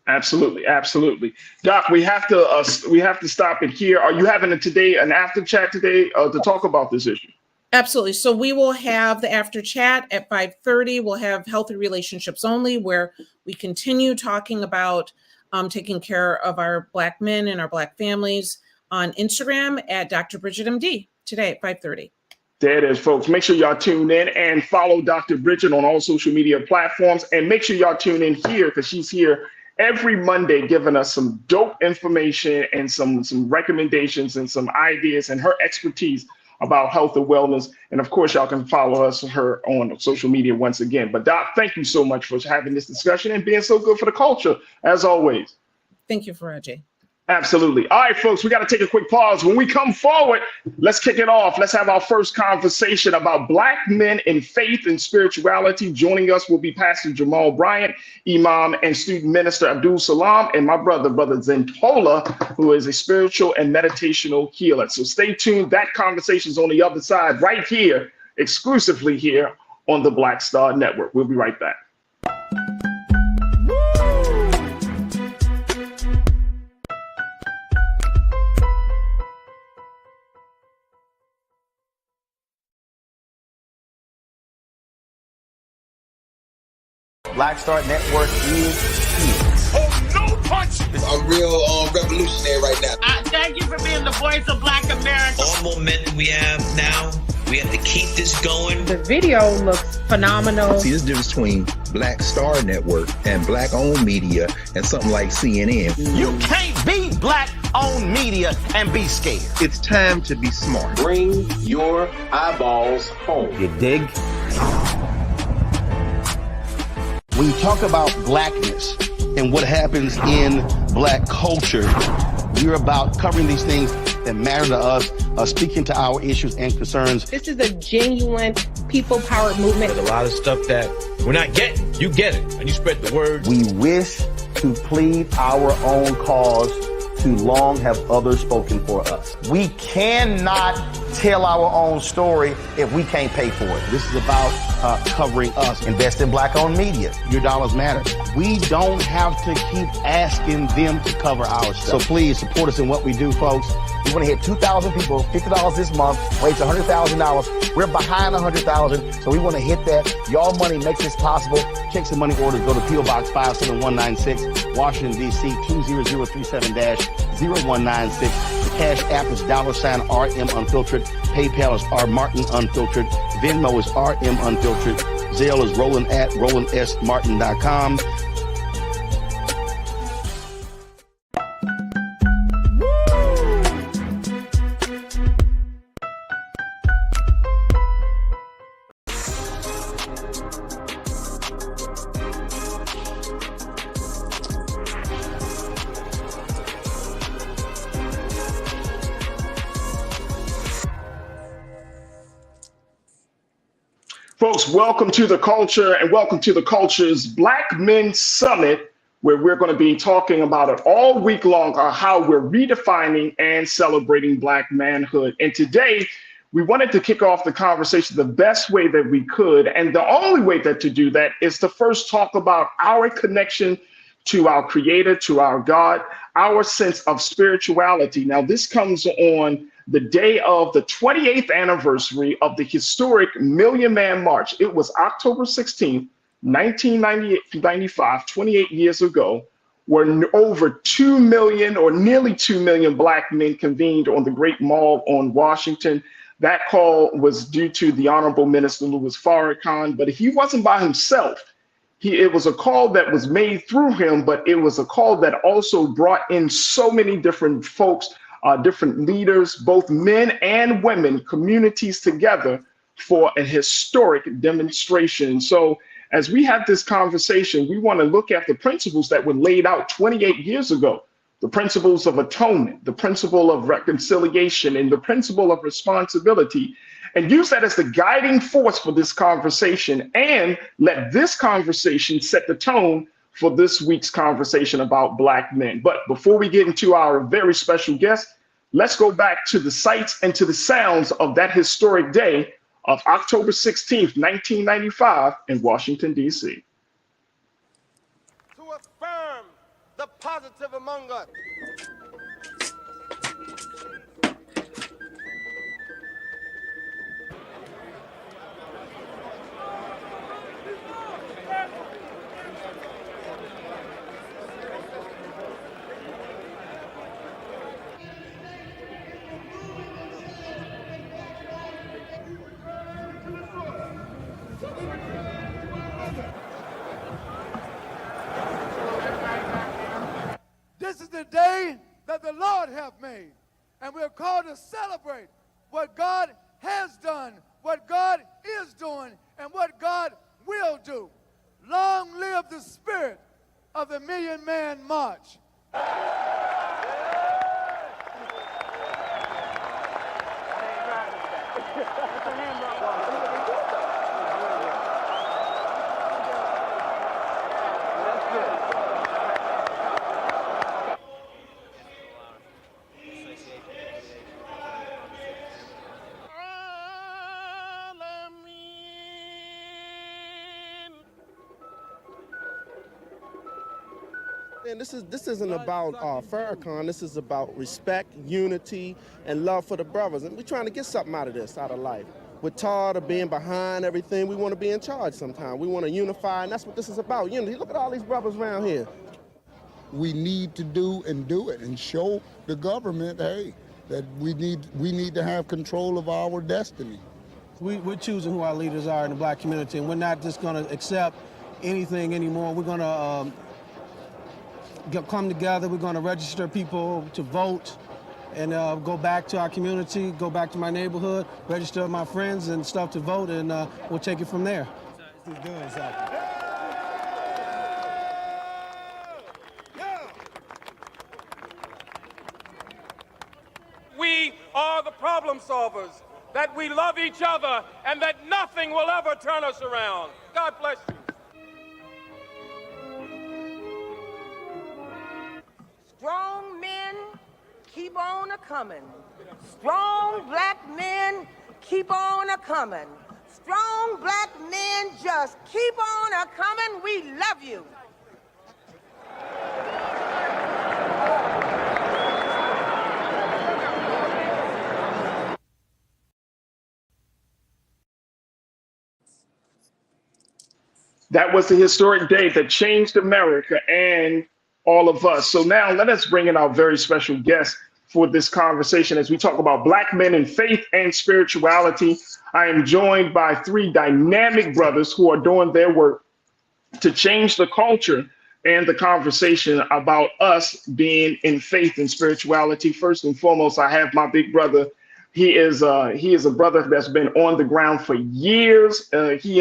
Absolutely, absolutely. Doc, we have to stop it here. Are you having an after chat today to talk about this issue? Absolutely. So we will have the after chat at 5:30. We'll have Healthy Relationships Only, where we continue talking about taking care of our Black men and our Black families on Instagram at Dr. Bridget MD today at 5:30. There it is, folks. Make sure y'all tune in and follow Dr. Bridget on all social media platforms. And make sure y'all tune in here because she's here every Monday giving us some dope information and some recommendations and some ideas and her expertise about health and wellness. And of course, y'all can follow her on social media once again. But Doc, thank you so much for having this discussion and being so good for the culture, as always. Thank you, Farajii. Absolutely. All right, folks, we got to take a quick pause. When we come forward, let's kick it off. Let's have our first conversation about Black men in faith and spirituality. Joining us will be Pastor Jamal Bryant, Imam and student minister Abdul Salam, and my brother Zentola, who is a spiritual and meditational healer. So stay tuned. That conversation is on the other side right here, exclusively here on the Black Star Network. We'll be right back. Black Star Network is here. Oh, no punch! I'm real revolutionary right now. Thank you for being the voice of Black America. All momentum we have now, we have to keep this going. The video looks phenomenal. See, there's a difference between Black Star Network and Black-owned media and something like CNN. You can't be Black-owned media and be scared. It's time to be smart. Bring your eyeballs home. You dig? When you talk about blackness and what happens in Black culture, we're about covering these things that matter to us, speaking to our issues and concerns. This is a genuine people-powered movement. There's a lot of stuff that we're not getting. You get it, and you spread the word. We wish to plead our own cause. Too long have others spoken for us. We cannot tell our own story if we can't pay for it. This is about covering us. Invest in Black-owned media. Your dollars matter. We don't have to keep asking them to cover our stuff. So please support us in what we do, folks. We want to hit 2,000 people, $50 this month, raise $100,000. We're behind 100,000, so we want to hit that. Y'all money makes this possible. Check some money orders. Go to P.O. Box 57196, Washington, D.C. 20037-0196. The Cash App is $RM Unfiltered. PayPal is R Martin Unfiltered. Venmo is RM Unfiltered. Zelle is Roland at RolandSMartin.com. Folks, welcome to the culture and welcome to the culture's Black Men Summit, where we're going to be talking about it all week long, how we're redefining and celebrating Black manhood. And today, we wanted to kick off the conversation the best way that we could. And the only way to do that is to first talk about our connection to our Creator, to our God, our sense of spirituality. Now, this comes on the day of the 28th anniversary of the historic Million Man March. It was October 16th, 1995, 28 years ago, where over 2 million or nearly 2 million Black men convened on the Great Mall on Washington. That call was due to the Honorable Minister Louis Farrakhan, but he wasn't by himself. It was a call that was made through him, but it was a call that also brought in so many different folks, different leaders, both men and women, communities together for a historic demonstration. So as we have this conversation, we want to look at the principles that were laid out 28 years ago, the principles of atonement, the principle of reconciliation, and the principle of responsibility, and use that as the guiding force for this conversation, and let this conversation set the tone for this week's conversation about Black men. But before we get into our very special guest, let's go back to the sights and to the sounds of that historic day of October 16th, 1995 in Washington, D.C. To affirm the positive among us. day that the Lord hath made, and we're called to celebrate what God has done, what God is doing, and what God will do. Long live the spirit of the Million Man March. And this isn't about Farrakhan. This is about respect, unity, and love for the brothers. And we're trying to get something out of this, out of life. We're tired of being behind everything. We want to be in charge sometimes. We want to unify, and that's what this is about, unity. Look at all these brothers around here. We need to do it and show the government, hey, that we need to have control of our destiny. We're choosing who our leaders are in the black community, and we're not just going to accept anything anymore. We're going to come together. We're going to register people to vote and go back to our community, go back to my neighborhood, register my friends and stuff to vote, and we'll take it from there. We are the problem solvers, that we love each other, and that nothing will ever turn us around. God bless you. Strong men keep on a-coming. Strong black men keep on a-coming. Strong black men just keep on a-coming. We love you. That was the historic day that changed America and all of us. So now let us bring in our very special guest for this conversation as we talk about Black men in faith and spirituality. I am joined by three dynamic brothers who are doing their work to change the culture and the conversation about us being in faith and spirituality. First and foremost, I have my big brother. He is a brother that's been on the ground for years. He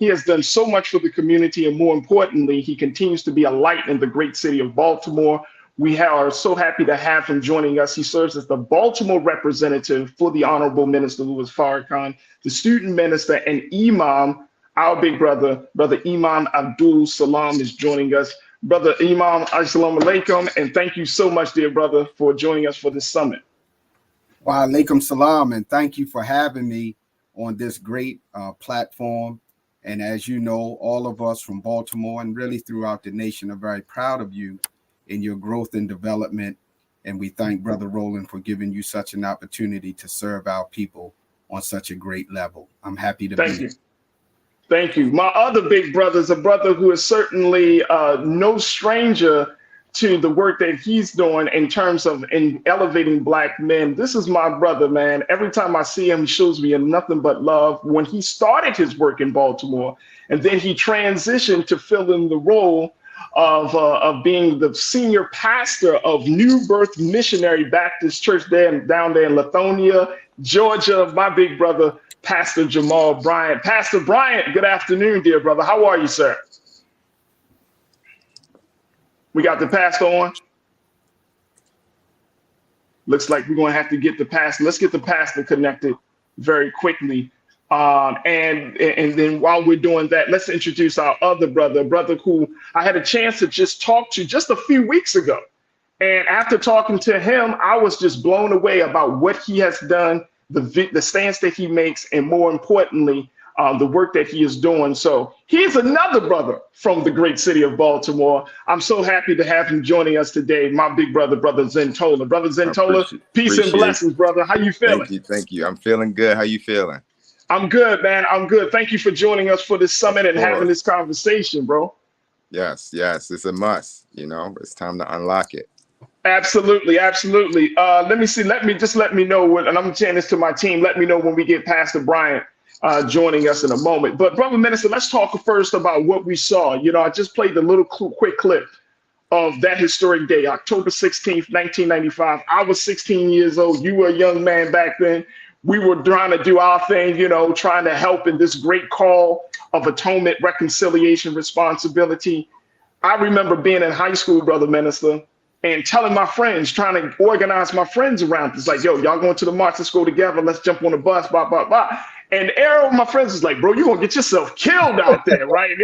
has done so much for the community, and more importantly, he continues to be a light in the great city of Baltimore. We are so happy to have him joining us. He serves as the Baltimore representative for the Honorable Minister Louis Farrakhan, the student minister, and Imam. Our big brother, Brother Imam Abdul Salam, is joining us. Brother Imam, assalamu alaikum, and thank you so much, dear brother, for joining us for this summit. Wa alaikum salam, and thank you for having me on this great platform. And as you know, all of us from Baltimore and really throughout the nation are very proud of you in your growth and development. And we thank Brother Roland for giving you such an opportunity to serve our people on such a great level. I'm happy to be here. Thank you. My other big brother is a brother who is certainly no stranger to the work that he's doing in terms of elevating Black men. This is my brother, man. Every time I see him, he shows me nothing but love. When he started his work in Baltimore, and then he transitioned to fill in the role of being the senior pastor of New Birth Missionary Baptist Church down there in Lithonia, Georgia. My big brother, Pastor Jamal Bryant. Pastor Bryant, good afternoon, dear brother. How are you, sir? We got the pastor on. Looks like we're going to have to get the pastor. Let's get the pastor connected very quickly. And then while we're doing that, let's introduce our other brother who I had a chance to just talk to just a few weeks ago. And after talking to him, I was just blown away about what he has done, the stance that he makes, and more importantly, the work that he is doing. So he's another brother from the great city of Baltimore. I'm so happy to have him joining us today, my big brother, Brother Zentola. Brother Zentola, peace and blessings, brother. How you feeling? Thank you. I'm feeling good. How you feeling? I'm good, man. I'm good. Thank you for joining us for this summit and having this conversation, bro. Yes, it's a must. You know, it's time to unlock it. Absolutely. Let me see. Let me know when, and I'm saying this to my team. Let me know when we get Pastor Bryant joining us in a moment. But Brother Minister, let's talk first about what we saw. You know, I just played a little quick clip of that historic day, October 16th, 1995. I was 16 years old. You were a young man back then. We were trying to do our thing, you know, trying to help in this great call of atonement, reconciliation, responsibility. I remember being in high school, Brother Minister, and telling my friends, trying to organize my friends around. It's like, yo, y'all going to the march, let's go together, let's jump on the bus, blah, blah, blah. And Arrow, my friends, is like, bro, you're going to get yourself killed out there, right?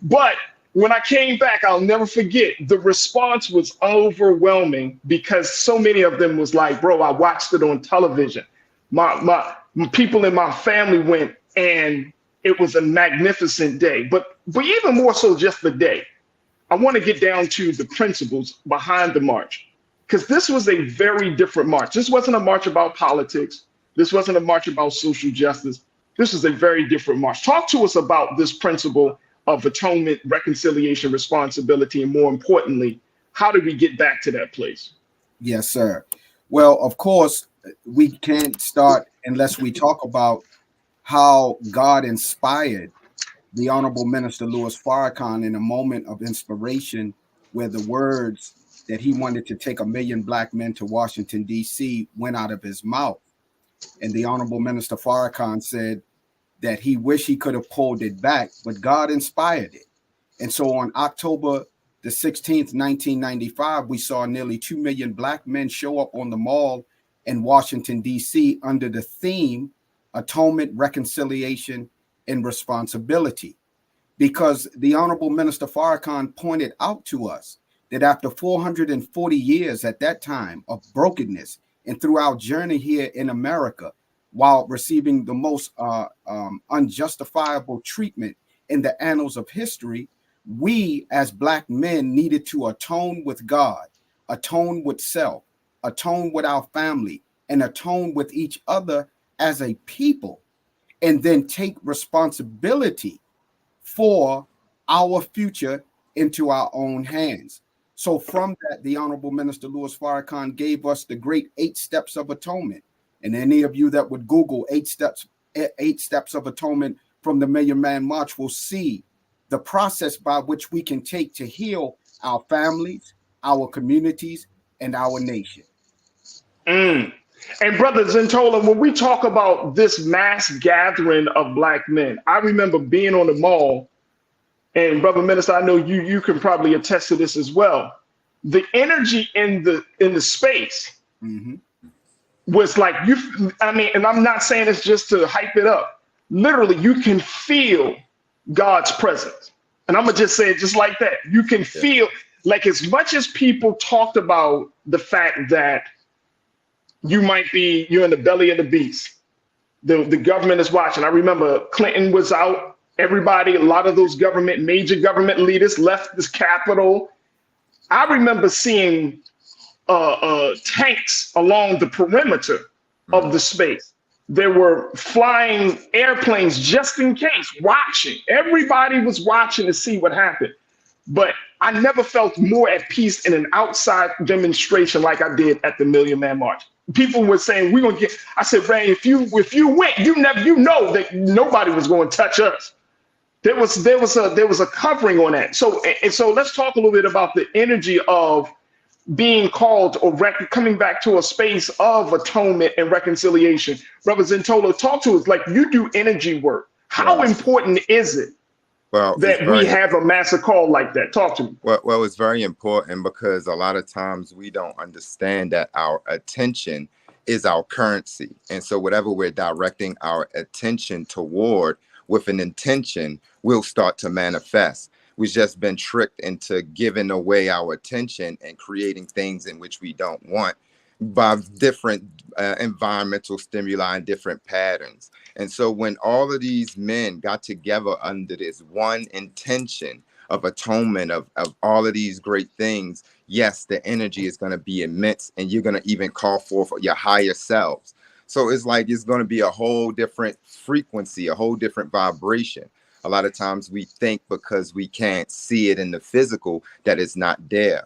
But when I came back, I'll never forget, the response was overwhelming because so many of them was like, bro, I watched it on television. My people in my family went, and it was a magnificent day. But even more so just the day, I want to get down to the principles behind the march, because this was a very different march. This wasn't a march about politics. This wasn't a march about social justice. This was a very different march. Talk to us about this principle of atonement, reconciliation, responsibility, and more importantly, how do we get back to that place? Yes, sir. Well, of course, we can't start unless we talk about how God inspired the Honorable Minister Louis Farrakhan in a moment of inspiration, where the words that he wanted to take 1 million black men to Washington, D.C. went out of his mouth. And the Honorable Minister Farrakhan said that he wished he could have pulled it back, but God inspired it. And so on October the 16th, 1995, we saw nearly 2 million black men show up on the mall in Washington, D.C. under the theme Atonement, Reconciliation, and Responsibility, because the Honorable Minister Farrakhan pointed out to us that after 440 years at that time of brokenness and through our journey here in America, while receiving the most unjustifiable treatment in the annals of history, we as black men needed to atone with God, atone with self, atone with our family, and atone with each other as a people, and then take responsibility for our future into our own hands. So from that, the Honorable Minister Louis Farrakhan gave us the great 8 steps of atonement. And any of you that would Google 8 steps of atonement from the Million Man March will see the process by which we can take to heal our families, our communities, and our nation. And Brother Zentola, when we talk about this mass gathering of black men, I remember being on the mall, and Brother Minister, I know you can probably attest to this as well. The energy in the space was like, and I'm not saying it's just to hype it up. Literally, you can feel God's presence. And I'm gonna just say it just like that. You can feel, like, as much as people talked about the fact that you're in the belly of the beast. The government is watching. I remember Clinton was out. Everybody, a lot of those major government leaders left this Capitol. I remember seeing tanks along the perimeter of the space. There were flying airplanes just in case, watching. Everybody was watching to see what happened. But I never felt more at peace in an outside demonstration like I did at the Million Man March. People were saying, we're gonna get, I said, Ray, if you went, you know that nobody was going to touch us. There was a covering on that. So let's talk a little bit about the energy of being called or coming back to a space of atonement and reconciliation. Brother Zentola, talk to us, like, you do energy work. How important is it that we have a massive call like that? Talk to me. Well, it's very important because a lot of times we don't understand that our attention is our currency. And so whatever we're directing our attention toward with an intention will start to manifest. We've just been tricked into giving away our attention and creating things in which we don't want by different environmental stimuli and different patterns. And so when all of these men got together under this one intention of atonement, of all of these great things, yes, the energy is going to be immense, and you're going to even call forth your higher selves. So it's like it's going to be a whole different frequency, a whole different vibration. A lot of times we think because we can't see it in the physical that it's not there.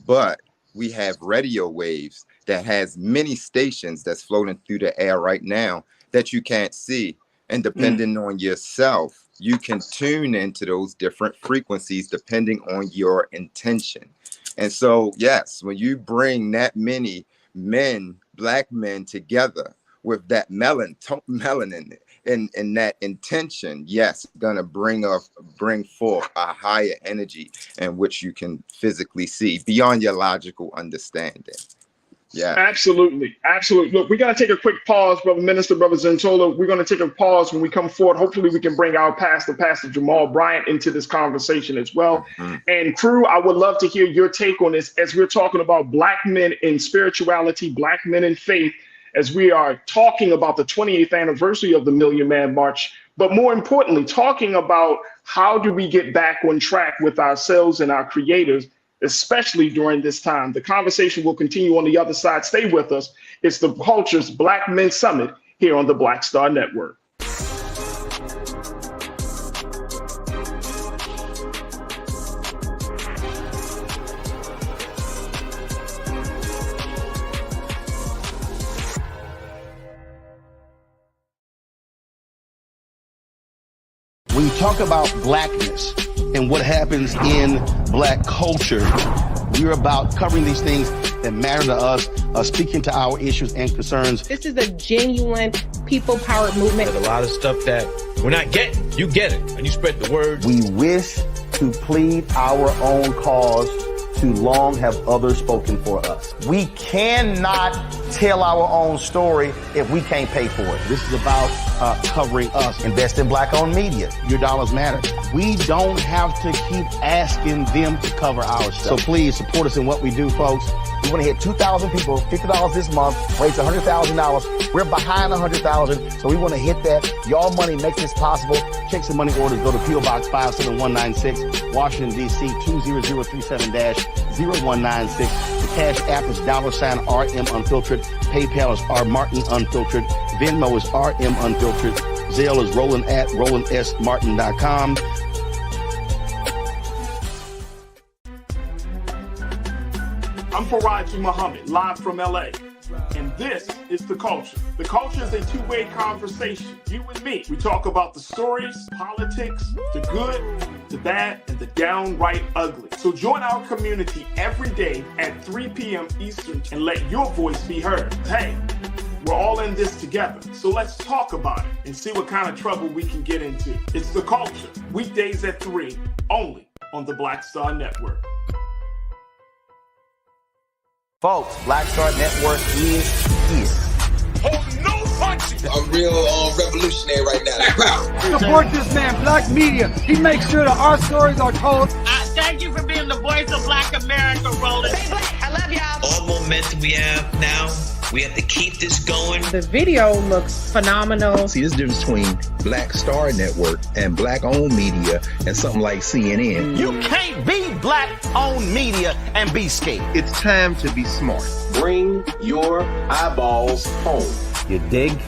But we have radio waves that has many stations that's floating through the air right now that you can't see. And depending on yourself, you can tune into those different frequencies depending on your intention. And so, yes, when you bring that many men, black men together with that melanin and that intention, yes, gonna bring forth a higher energy in which you can physically see beyond your logical understanding. Yeah, absolutely. Look, we got to take a quick pause, brother minister, brother Zentola. We're going to take a pause. When we come forward, hopefully we can bring our pastor Jamal Bryant, into this conversation as well. And crew, I would love to hear your take on this as we're talking about black men in spirituality, black men in faith, as we are talking about the 28th anniversary of the Million Man March, but more importantly, talking about how do we get back on track with ourselves and our creators, especially during this time. The conversation will continue on the other side. Stay with us. It's the Culture's Black Men Summit here on the Black Star Network. When you talk about blackness and what happens in black culture, we're about covering these things that matter to us, speaking to our issues and concerns. This is a genuine people-powered movement. There's a lot of stuff that we're not getting. You get it, and you spread the word. We wish to plead our own cause. Too long have others spoken for us. We cannot tell our own story if we can't pay for it. This is about covering us. Invest in black-owned media. Your dollars matter. We don't have to keep asking them to cover our stuff. So please support us in what we do, folks. We want to hit 2,000 people, $50 this month, raise $100,000. We're behind 100,000, so we want to hit that. Y'all money makes this possible. Check some money orders. Go to P.O. Box 57196, Washington, D.C. 20037-0196. The Cash App is $RM Unfiltered. PayPal is R Martin Unfiltered. Venmo is RM Unfiltered. Zelle is Roland@RolandSMartin.com. I'm Farajii Muhammad, live from LA. And this is The Culture. The Culture is a two-way conversation. You and me. We talk about the stories, politics, the good, the bad, and the downright ugly. So join our community every day at 3 p.m. Eastern and let your voice be heard. Hey, we're all in this together. So let's talk about it and see what kind of trouble we can get into. It's The Culture. Weekdays at 3, only on the Black Star Network. Folks, Black Star Network is here. Oh, no punches! I'm real revolutionary right now. Support this man, Black Media. He makes sure that our stories are told. Thank you for being the voice of Black America, Roland. I love y'all. All momentum we have now, we have to keep this going. The video looks phenomenal. See, this difference between Black Star Network and black-owned media and something like CNN. You can't be black-owned media and be scared. It's time to be smart. Bring your eyeballs home. You dig?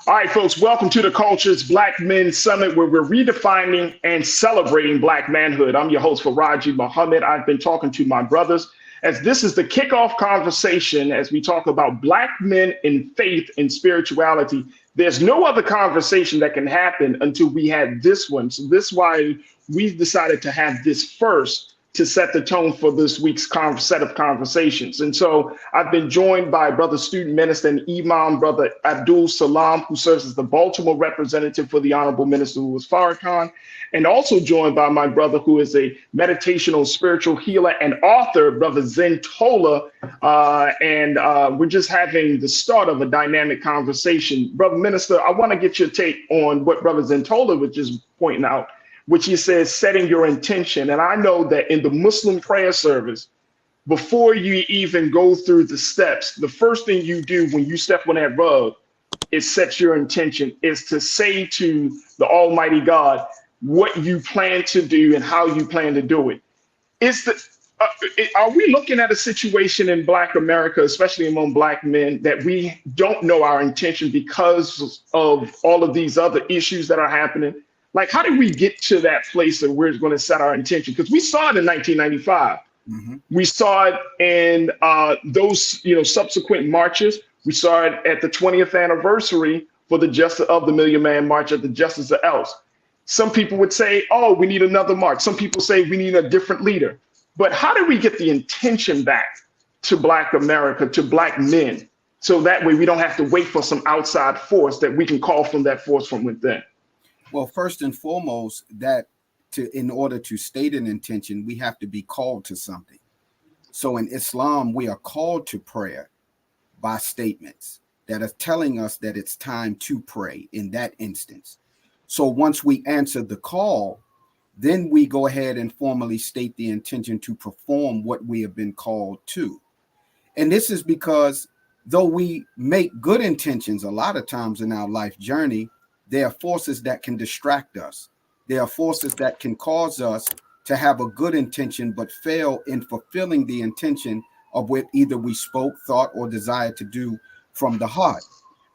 All right, folks, welcome to the Culture's Black Men Summit, where we're redefining and celebrating Black manhood. I'm your host, Farajii Muhammad. I've been talking to my brothers as this is the kickoff conversation as we talk about Black men in faith and spirituality. There's no other conversation that can happen until we had this one. So this is why we've decided to have this first to set the tone for this week's set of conversations. And so I've been joined by brother student minister and imam, brother Abdul Salam, who serves as the Baltimore representative for the Honorable Minister Louis Farrakhan, and also joined by my brother who is a meditational spiritual healer and author, brother Zentola. We're just having the start of a dynamic conversation. Brother Minister, I want to get your take on what brother Zentola was just pointing out. which he says setting your intention. And I know that in the Muslim prayer service, before you even go through the steps, the first thing you do when you step on that rug is set your intention, is to say to the Almighty God what you plan to do and how you plan to do it. Are we looking at a situation in Black America, especially among Black men, that we don't know our intention because of all of these other issues that are happening? Like, how did we get to that place that we're going to set our intention? Because we saw it in 1995. Mm-hmm. We saw it in those, subsequent marches. We saw it at the 20th anniversary for the Justice of the Million Man March at the Justice of Else. Some people would say, oh, we need another march. Some people say we need a different leader. But how do we get the intention back to Black America, to Black men, so that way we don't have to wait for some outside force, that we can call from that force from within? Well, first and foremost, in order to state an intention, we have to be called to something. So in Islam, we are called to prayer by statements that are telling us that it's time to pray in that instance. So once we answer the call, then we go ahead and formally state the intention to perform what we have been called to. And this is because though we make good intentions a lot of times in our life journey, there are forces that can distract us. There are forces that can cause us to have a good intention but fail in fulfilling the intention of what either we spoke, thought, or desired to do from the heart.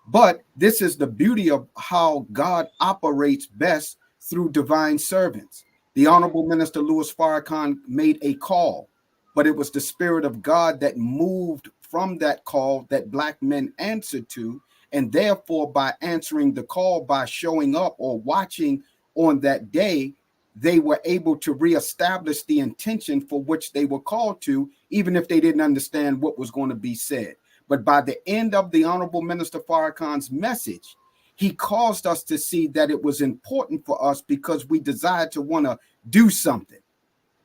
But this is the beauty of how God operates best through divine servants. The Honorable Minister Louis Farrakhan made a call, but it was the Spirit of God that moved from that call that Black men answered to. And therefore, by answering the call, by showing up or watching on that day, they were able to reestablish the intention for which they were called to, even if they didn't understand what was going to be said. But by the end of the Honorable Minister Farrakhan's message, he caused us to see that it was important for us because we desired to want to do something,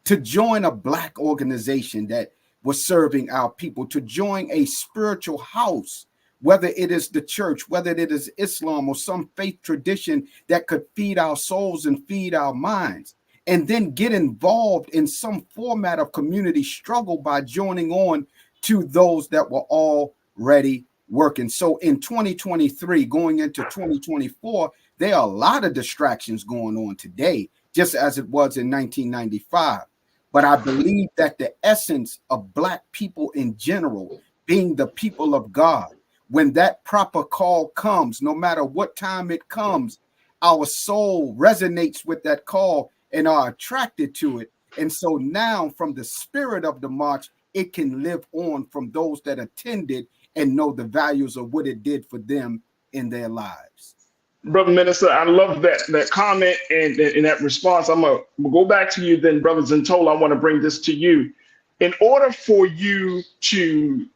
to join a Black organization that was serving our people, to join a spiritual house, whether it is the church, whether it is Islam or some faith tradition that could feed our souls and feed our minds, and then get involved in some format of community struggle by joining on to those that were already working. So in 2023, going into 2024, there are a lot of distractions going on today, just as it was in 1995. But I believe that the essence of Black people in general, being the people of God, when that proper call comes, no matter what time it comes, our soul resonates with that call and are attracted to it. And so now from the spirit of the march, it can live on from those that attended and know the values of what it did for them in their lives. Brother Minister, I love that comment and that response. I'm going to go back to you then, Brother Zentola. I want to bring this to you. In order for you to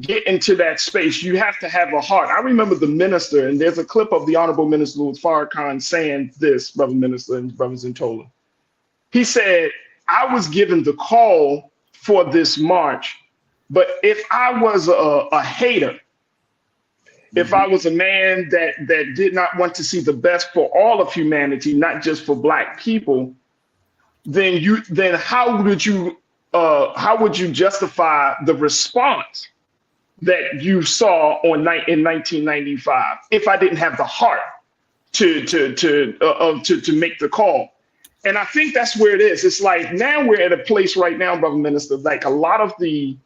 get into that space, you have to have a heart. I remember the minister, and there's a clip of the Honorable Minister Louis Farrakhan saying this, Brother Minister and Brother Zentola. He said, I was given the call for this march, but if I was a hater, if I was a man that did not want to see the best for all of humanity, not just for Black people, then how would you justify the response that you saw in 1995 if I didn't have the heart to make the call? And I think that's where it is. It's like now we're at a place right now, Brother Minister, like a lot of the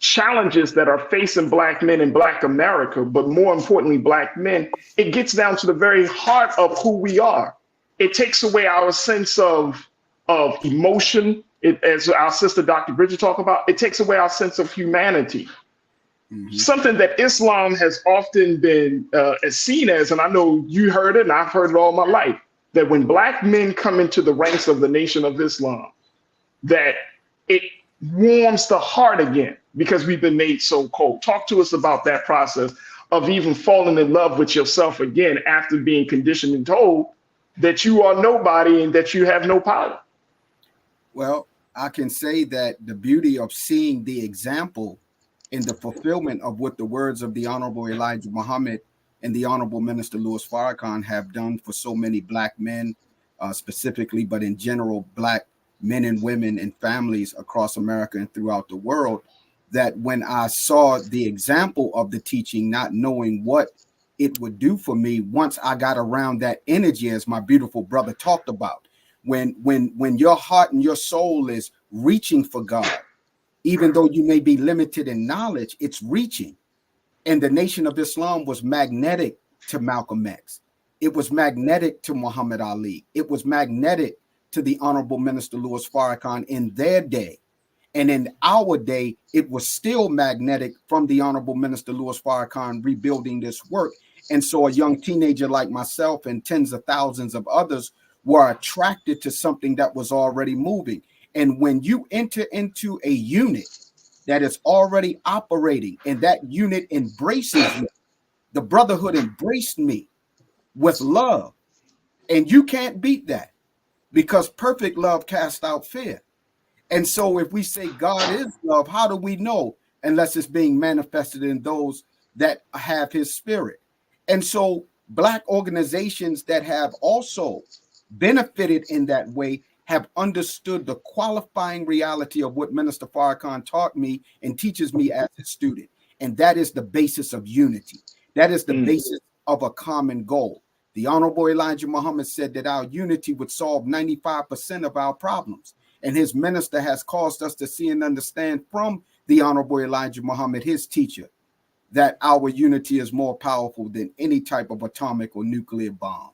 challenges that are facing Black men in Black America, but more importantly, Black men, it gets down to the very heart of who we are. It takes away our sense of emotion. As our sister Dr. Bridget talked about, it takes away our sense of humanity. Mm-hmm. Something that Islam has often been seen as, and I know you heard it and I've heard it all my life, that when Black men come into the ranks of the Nation of Islam, that it warms the heart again because we've been made so cold. Talk to us about that process of even falling in love with yourself again after being conditioned and told that you are nobody and that you have no power. Well, I can say that the beauty of seeing the example in the fulfillment of what the words of the Honorable Elijah Muhammad and the Honorable Minister Louis Farrakhan have done for so many Black men specifically, but in general, Black men and women and families across America and throughout the world, that when I saw the example of the teaching, not knowing what it would do for me, once I got around that energy, as my beautiful brother talked about, when your heart and your soul is reaching for God, even though you may be limited in knowledge, it's reaching. And the Nation of Islam was magnetic to Malcolm X. It was magnetic to Muhammad Ali. It was magnetic to the Honorable Minister Louis Farrakhan in their day. And in our day, it was still magnetic from the Honorable Minister Louis Farrakhan rebuilding this work. And so a young teenager like myself and tens of thousands of others were attracted to something that was already moving. And when you enter into a unit that is already operating and that unit embraces you, the brotherhood embraced me with love. And you can't beat that, because perfect love casts out fear. And so if we say God is love, how do we know unless it's being manifested in those that have his spirit? And so Black organizations that have also benefited in that way have understood the qualifying reality of what Minister Farrakhan taught me and teaches me as a student. And that is the basis of unity. That is the basis of a common goal. The Honorable Elijah Muhammad said that our unity would solve 95% of our problems. And his minister has caused us to see and understand from the Honorable Elijah Muhammad, his teacher, that our unity is more powerful than any type of atomic or nuclear bomb.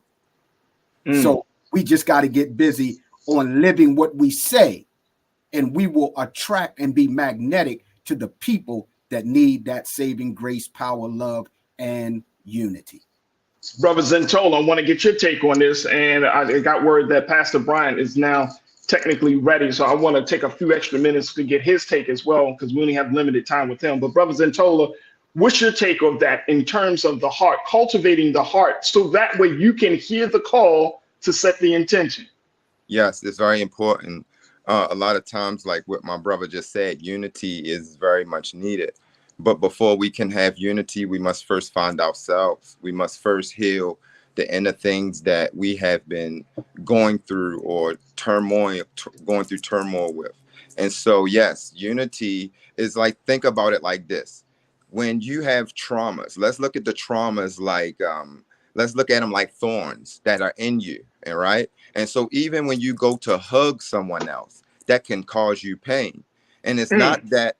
So we just got to get busy on living what we say, and we will attract and be magnetic to the people that need that saving grace, power, love, and unity. Brother Zentola, I want to get your take on this. And I got word that Pastor Bryant is now technically ready. So I want to take a few extra minutes to get his take as well, because we only have limited time with him. But Brother Zentola, what's your take of that in terms of the heart, cultivating the heart, so that way you can hear the call to set the intention? Yes, it's very important. A lot of times, like what my brother just said, unity is very much needed. But before we can have unity, we must first find ourselves. We must first heal the inner things that we have been going through or going through turmoil with. And so, yes, unity is like, think about it like this. When you have traumas, let's look at the traumas like, let's look at them like thorns that are in you, all right? And so even when you go to hug someone else, that can cause you pain. And it's not that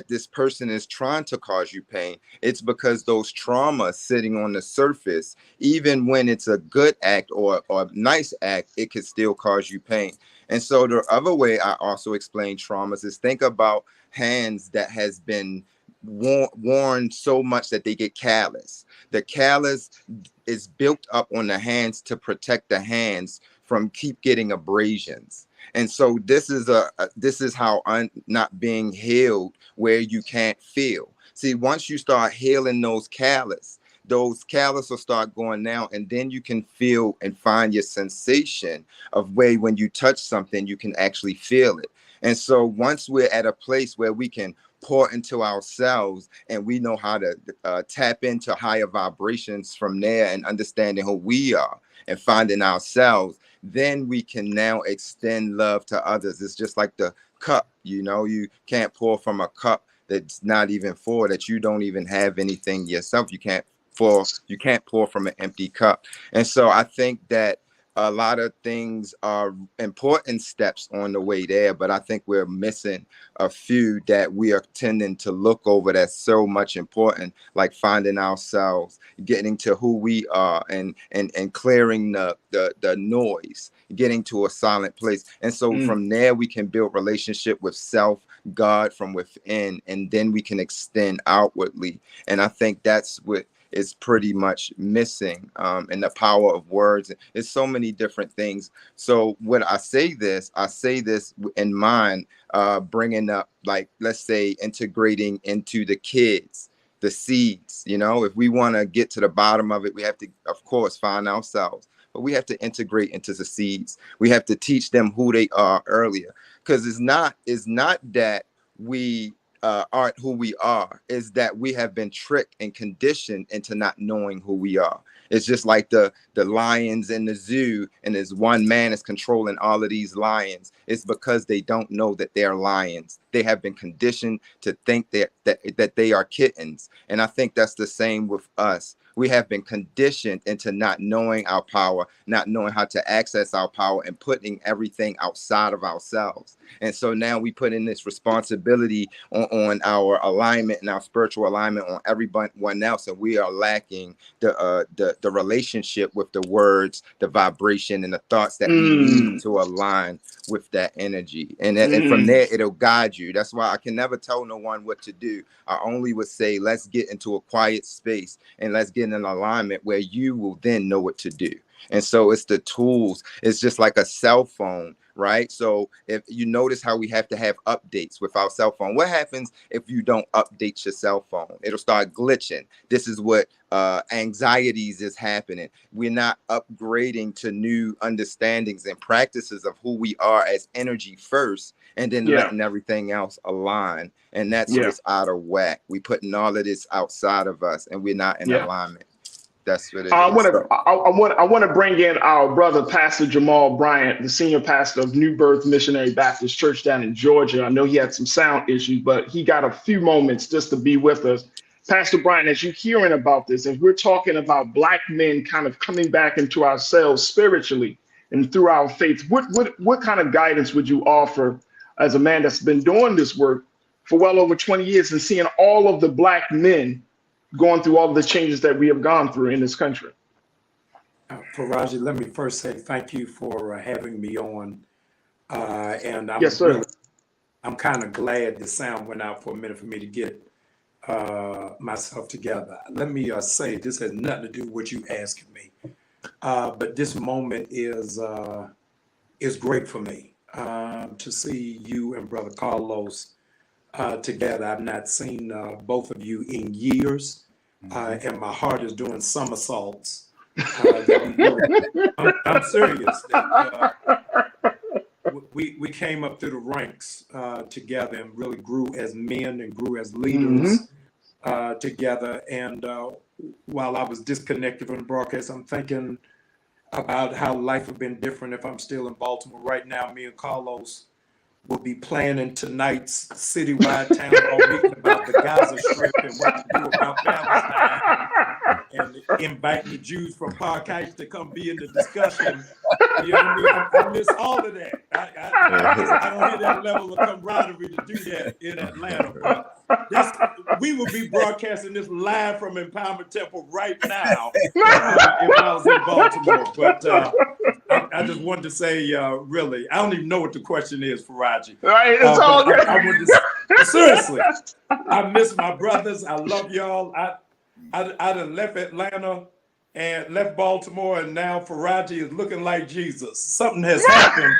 this person is trying to cause you pain. It's because those traumas sitting on the surface, even when it's a good act or a nice act, it could still cause you pain. And so the other way I also explain traumas is, think about hands that has been worn so much that they get callous. The callus is built up on the hands to protect the hands from keep getting abrasions. And so this is how not being healed, where you can't feel. See, once you start healing those callus will start going down, and then you can feel and find your sensation of where when you touch something, you can actually feel it. And so once we're at a place where we can pour into ourselves and we know how to tap into higher vibrations from there and understanding who we are and finding ourselves, then we can now extend love to others. It's just like the cup, you can't pour from a cup that's not even full, that you don't even have anything yourself. You can't pour from an empty cup. And so I think that a lot of things are important steps on the way there, but I think we're missing a few that we are tending to look over that's so much important, like finding ourselves, getting to who we are, and clearing the noise, getting to a silent place. And so from there, we can build relationship with self, God from within, and then we can extend outwardly. And I think that's what is pretty much missing, and the power of words. It's so many different things. So when I say this in mind, bringing up, like, let's say, integrating into the kids, the seeds. If we want to get to the bottom of it, we have to, of course, find ourselves, but we have to integrate into the seeds. We have to teach them who they are earlier, because it's not that we aren't who we are, is that we have been tricked and conditioned into not knowing who we are. It's just like the lions in the zoo, and there's one man is controlling all of these lions. It's because they don't know that they're lions. They have been conditioned to think that they are kittens. And I think that's the same with us. We have been conditioned into not knowing our power, not knowing how to access our power, and putting everything outside of ourselves. And so now we put in this responsibility on our alignment and our spiritual alignment on everyone else, and we are lacking the relationship with the words, the vibration, and the thoughts that we need to align with that energy. And from there, it'll guide you. That's why I can never tell no one what to do. I only would say, let's get into a quiet space and let's get in an alignment where you will then know what to do. And so it's the tools. It's just like a cell phone, right? So if you notice how we have to have updates with our cell phone, what happens if you don't update your cell phone? It'll start glitching. This is what anxieties is happening. We're not upgrading to new understandings and practices of who we are as energy first, and then letting everything else align. And that's what's out of whack. We putting all of this outside of us, and we're not in alignment. That's what it is. I want to bring in our brother, Pastor Jamal Bryant, the senior pastor of New Birth Missionary Baptist Church down in Georgia. I know he had some sound issues, but he got a few moments just to be with us. Pastor Bryant, as you're hearing about this, as we're talking about Black men kind of coming back into ourselves spiritually and through our faith, what kind of guidance would you offer as a man that's been doing this work for well over 20 years and seeing all of the Black men going through all of the changes that we have gone through in this country? Farajii, let me first say thank you for having me on. And I'm yes, sir. I'm kind of glad the sound went out for a minute for me to get myself together. Let me say this has nothing to do with what you asking me, but this moment is great for me to see you and Brother Carlos together. I've not seen both of you in years, and my heart is doing somersaults. I'm serious. We came up through the ranks together and really grew as men and grew as leaders together. And while I was disconnected from the broadcast, I'm thinking about how life would have been different if I'm still in Baltimore right now. Me and Carlos will be planning tonight's citywide town hall meeting about the Gaza Strip and what to do about Palestine, and inviting the Jews from Parkite to come be in the discussion. You know what I mean? I miss all of that. I don't hear that level of camaraderie to do that in Atlanta. But we will be broadcasting this live from Empowerment Temple right now if I was in Baltimore. But I just wanted to say, really, I don't even know what the question is, Farajii. Right, it's all good. I wanted to, seriously, I miss my brothers. I love y'all. I done left Atlanta and left Baltimore, and now Farajii is looking like Jesus. Something has happened.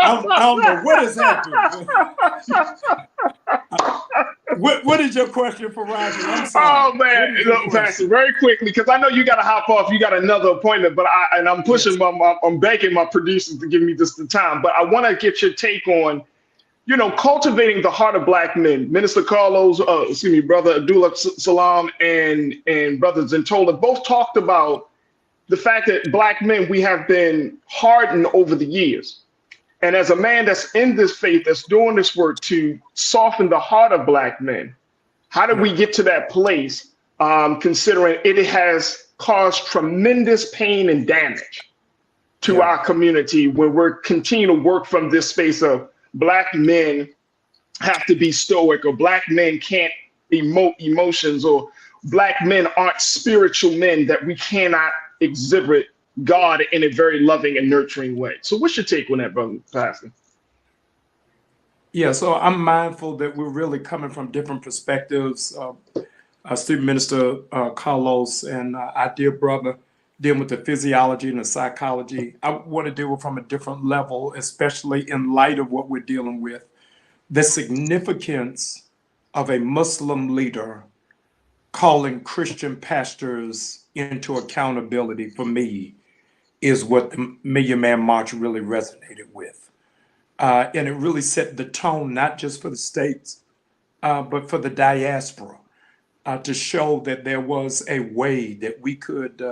I don't know what has happened. What is your question, Farajii? I'm sorry. Oh man, look, Pastor, very quickly, because I know you got to hop off. You got another appointment, but I'm pushing I'm begging my producers to give me just the time. But I want to get your take on, cultivating the heart of Black men. Minister Carlos, Brother Abdullah Salam and Brother Zentola both talked about the fact that Black men, we have been hardened over the years. And as a man that's in this faith, that's doing this work to soften the heart of Black men, how do we get to that place, considering it has caused tremendous pain and damage to our community when we're continuing to work from this space of Black men have to be stoic, or Black men can't emote emotions, or Black men aren't spiritual men, that we cannot exhibit God in a very loving and nurturing way. So what's your take on that, Brother Pastor? Yeah, so I'm mindful that we're really coming from different perspectives. Student Minister Carlos and our dear brother dealing with the physiology and the psychology. I want to deal with from a different level, especially in light of what we're dealing with. The significance of a Muslim leader calling Christian pastors into accountability, for me, is what the Million Man March really resonated with. And it really set the tone, not just for the states, but for the diaspora, to show that there was a way that we could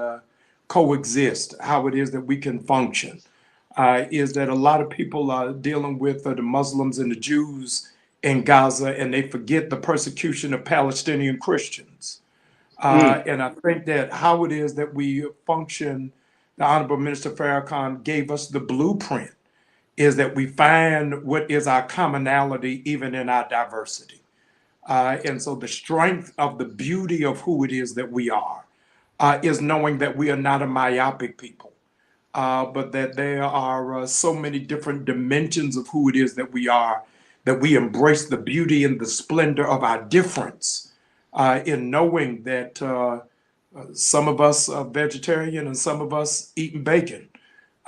coexist, how it is that we can function. Is that a lot of people are dealing with the Muslims and the Jews in Gaza, and they forget the persecution of Palestinian Christians. And I think that how it is that we function, the Honorable Minister Farrakhan gave us the blueprint, is that we find what is our commonality even in our diversity. And so the strength of the beauty of who it is that we are is knowing that we are not a myopic people. But that there are so many different dimensions of who it is that we are, that we embrace the beauty and the splendor of our difference, in knowing that some of us are vegetarian and some of us eating bacon.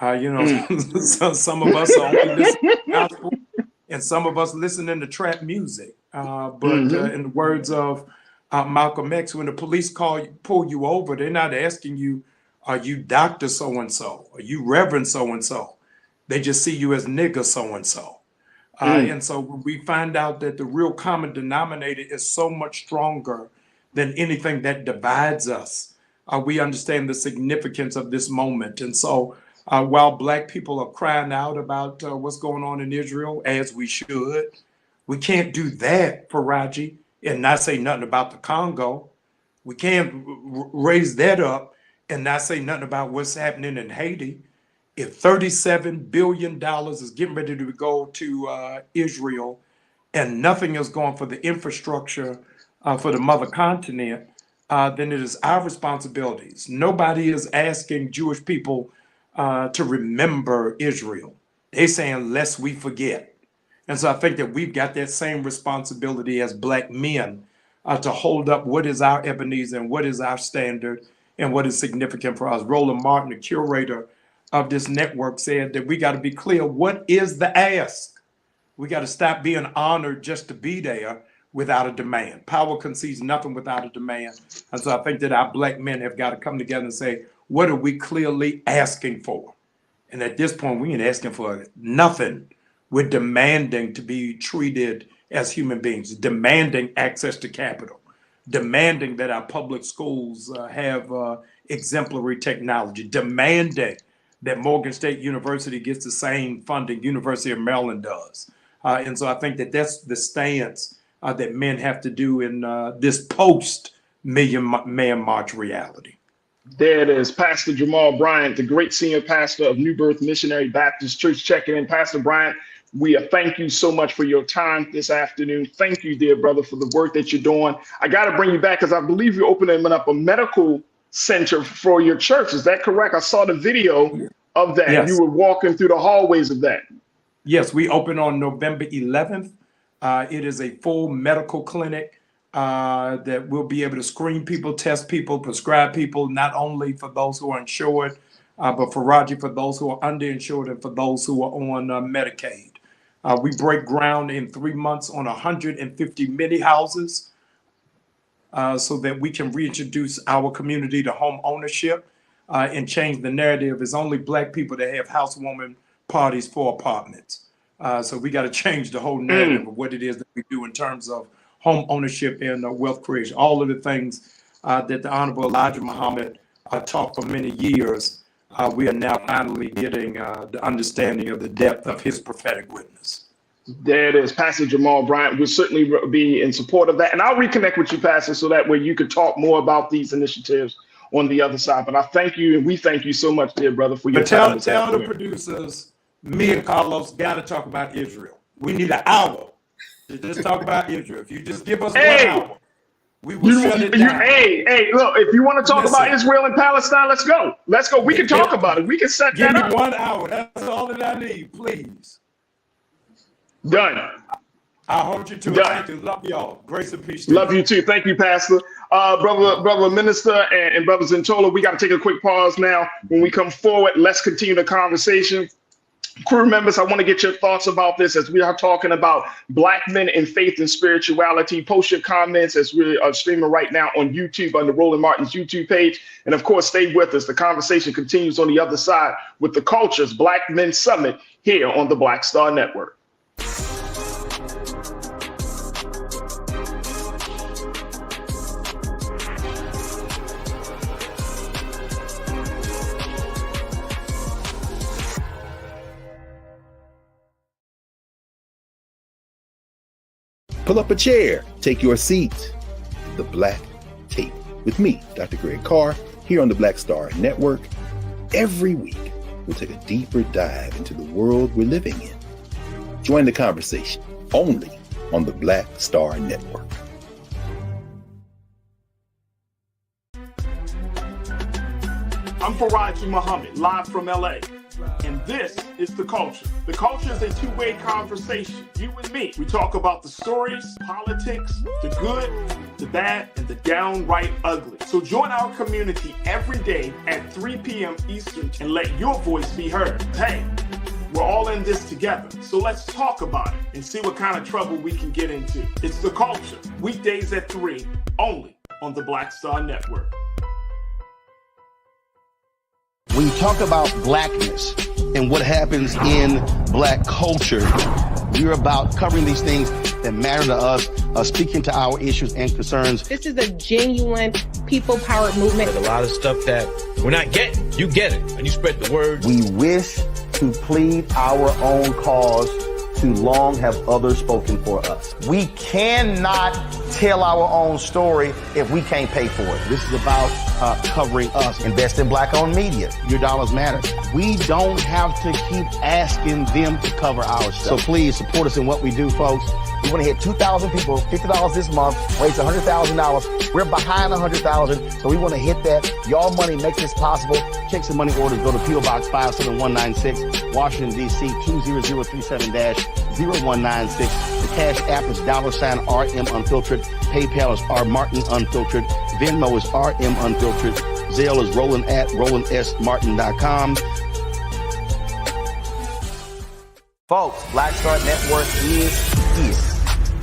Some of us are only listening to gospel, and some of us listening to trap music. But in the words of Malcolm X, when the police pull you over, they're not asking you, are you Dr. So-and-so? Are you Reverend so-and-so? They just see you as nigger so-and-so. And so when we find out that the real common denominator is so much stronger than anything that divides us, we understand the significance of this moment. And so while Black people are crying out about what's going on in Israel, as we should, we can't do that, Farajii, and not say nothing about the Congo. We can't raise that up and not say nothing about what's happening in Haiti. If $37 billion is getting ready to go to Israel and nothing is going for the infrastructure for the mother continent, then it is our responsibilities. Nobody is asking Jewish people to remember Israel. They're saying, lest we forget. And so I think that we've got that same responsibility as Black men to hold up what is our Ebenezer and what is our standard and what is significant for us. Roland Martin, the curator of this network, said that we got to be clear, what is the ask? We got to stop being honored just to be there without a demand. Power concedes nothing without a demand. And so I think that our Black men have got to come together and say, what are we clearly asking for? And at this point, we ain't asking for nothing. We're demanding to be treated as human beings, demanding access to capital, demanding that our public schools have exemplary technology, demanding that Morgan State University gets the same funding University of Maryland does. And so I think that that's the stance that men have to do in this post-Million Man March reality. There it is. Pastor Jamal Bryant, the great senior pastor of New Birth Missionary Baptist Church, checking in. Pastor Bryant, we thank you so much for your time this afternoon. Thank you, dear brother, for the work that you're doing. I got to bring you back because I believe you're opening up a medical center for your church. Is that correct? I saw the video of that. Yes. You were walking through the hallways of that. Yes, we open on November 11th. It is a full medical clinic that will be able to screen people, test people, prescribe people, not only for those who are insured, but Farajii, for those who are underinsured and for those who are on Medicaid. We break ground in 3 months on 150 mini houses so that we can reintroduce our community to home ownership and change the narrative. It's only Black people that have housewarming parties for apartments. So we got to change the whole narrative of what it is that we do in terms of home ownership and wealth creation. All of the things that the Honorable Elijah Muhammad taught for many years, we are now finally getting the understanding of the depth of his prophetic witness. There it is. Pastor Jamal Bryant will certainly be in support of that. And I'll reconnect with you, Pastor, so that way you can talk more about these initiatives on the other side. But I thank you, and we thank you so much, dear brother, for your time. Tell the producers, me and Carlos got to talk about Israel. We need an hour to just talk about Israel. If you just give us 1 hour, we will shut it down. Hey, look, if you want to talk about Israel and Palestine, let's go. Let's go. We can talk about it. We can set that up. Give me 1 hour. That's all that I need, please. Done. I hold you to it. Thank you. Love y'all. Grace and peace. Love you too. Thank you, Pastor. Brother Minister and Brother Zentola, we got to take a quick pause now. When we come forward, let's continue the conversation. Crew members, I want to get your thoughts about this as we are talking about Black men in faith and spirituality. Post your comments as we are streaming right now on YouTube under Roland Martin's YouTube page. And of course, stay with us. The conversation continues on the other side with the Cultures Black Men Summit here on the Black Star Network. Pull up a chair, take your seat. The Black Tape with me, Dr. Greg Carr, here on the Black Star Network. Every week, we'll take a deeper dive into the world we're living in. Join the conversation only on the Black Star Network. I'm Farajii Muhammad, live from LA. And this is The Culture. The Culture is a two-way conversation. You and me. We talk about the stories, politics, the good, the bad, and the downright ugly. So join our community every day at 3 p.m. Eastern and let your voice be heard. Hey, we're all in this together. So let's talk about it and see what kind of trouble we can get into. It's The Culture. Weekdays at 3, only on the Black Star Network. When you talk about blackness and what happens in black culture, we're about covering these things that matter to us, speaking to our issues and concerns. This is a genuine people-powered movement. There's a lot of stuff that we're not getting. You get it, and you spread the word. We wish to plead our own cause. Too long have others spoken for us. We cannot tell our own story if we can't pay for it. This is about covering us. Invest in black-owned media. Your dollars matter. We don't have to keep asking them to cover our stuff. So please support us in what we do, folks. We want to hit 2,000 people, $50 this month, raise $100,000. We're behind 100,000, so we want to hit that. Y'all money makes this possible. Check some money orders. Go to P.O. Box 57196, Washington, D.C. 20037-0196. The Cash App is $RM Unfiltered. PayPal is R Martin Unfiltered. Venmo is RM Unfiltered. Zelle is Roland at RolandSMartin.com. Folks, Black Star Network is here.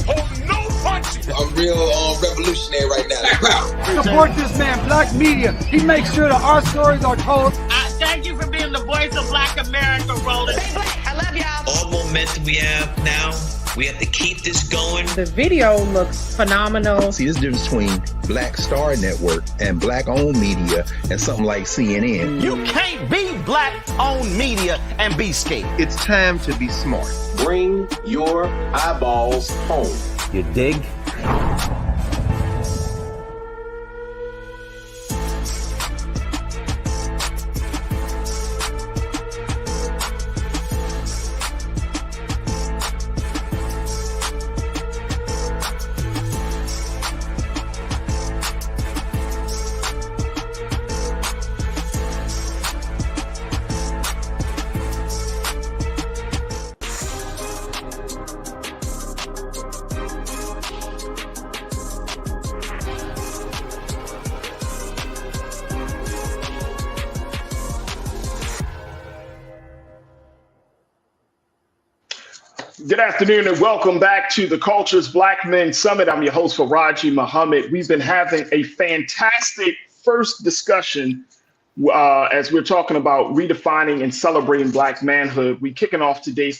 Oh, no punches! I'm real revolutionary right now. Support this man, Black Media. He makes sure that our stories are told. Thank you for being the voice of Black America, Roland. Stay black. I love y'all. All momentum we have now, we have to keep this going. The video looks phenomenal. See, this difference between Black Star Network and black-owned media and something like CNN. You can't be black-owned media and be scared. It's time to be smart. Bring your eyeballs home. You dig? Good afternoon and welcome back to the Culture's Black Men Summit. I'm your host, Farajii Muhammad. We've been having a fantastic first discussion as we're talking about redefining and celebrating Black manhood. We're kicking off today's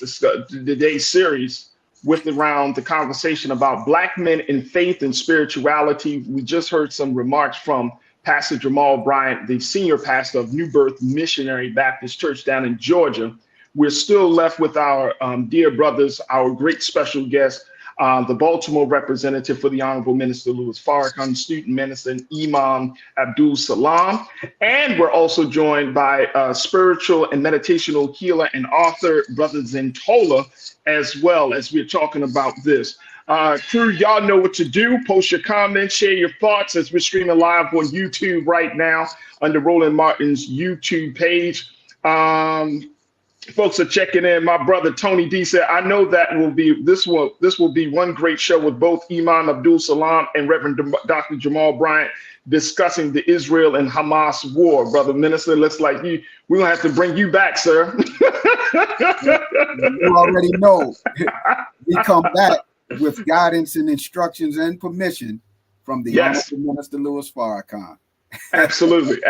series with around the conversation about Black men in faith and spirituality. We just heard some remarks from Pastor Jamal Bryant, the senior pastor of New Birth Missionary Baptist Church down in Georgia. We're still left with our dear brothers, our great special guest, the Baltimore representative for the Honorable Minister Louis Farrakhan, student minister, and Imam Abdul Salam. And we're also joined by spiritual and meditational healer and author, Brother Zentola, as well, as we're talking about this. Crew, y'all know what to do. Post your comments, share your thoughts as we're streaming live on YouTube right now under Roland Martin's YouTube page. Folks are checking in. My brother Tony D said, I know that this will be one great show with both Imam Abdul Salam and Reverend Dr. Jamal Bryant discussing the Israel and Hamas war. Brother Minister, looks like we're going to have to bring you back, sir. You already know. We come back with guidance and instructions and permission from the Honorable Minister Louis Farrakhan. Absolutely.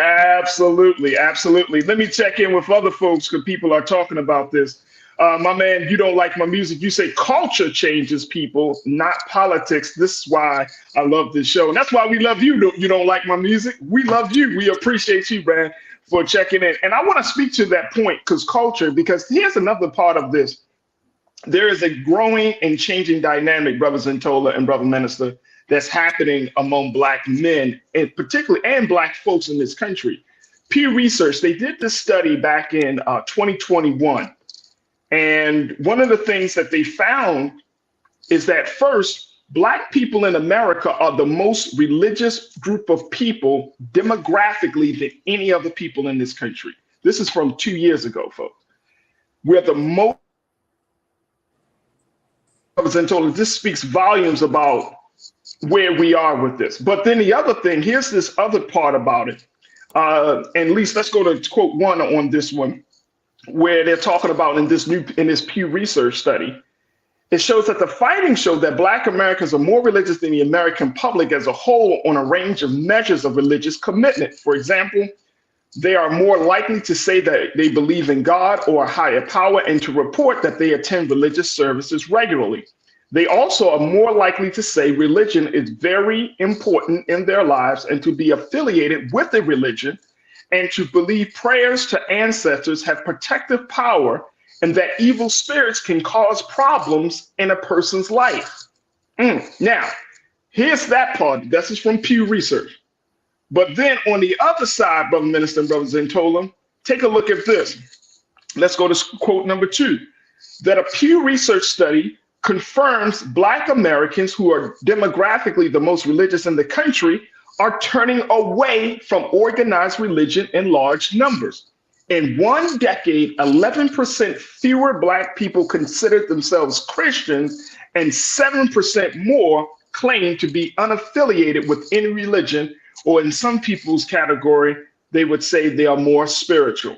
Let me check in with other folks because people are talking about this. My man, you don't like my music. You say culture changes people, not politics. This is why I love this show. And that's why we love you. You don't like my music. We love you. We appreciate you, man, for checking in. And I want to speak to that point because here's another part of this. There is a growing and changing dynamic, Brother Zentola and Brother Minister, that's happening among Black men, and particularly and Black folks in this country. Pew Research, they did this study back in 2021. And one of the things that they found is that first, Black people in America are the most religious group of people demographically than any other people in this country. This is from 2 years ago, folks. We're the most. This speaks volumes about where we are with this. But then the other thing, here's this other part about it. And at least let's go to quote one on this one, where they're talking about in this Pew Research study. It shows that the findings show that Black Americans are more religious than the American public as a whole on a range of measures of religious commitment. For example, they are more likely to say that they believe in God or a higher power and to report that they attend religious services regularly. They also are more likely to say religion is very important in their lives and to be affiliated with a religion and to believe prayers to ancestors have protective power and that evil spirits can cause problems in a person's life. Now, here's that part. This is from Pew Research. But then on the other side, Brother Minister and Brother Zentola, take a look at this. Let's go to quote number 2, that a Pew Research study confirms Black Americans, who are demographically the most religious in the country, are turning away from organized religion in large numbers. In 1 decade, 11% fewer Black people considered themselves Christians, and 7% more claim to be unaffiliated with any religion, or in some people's category, they would say they are more spiritual.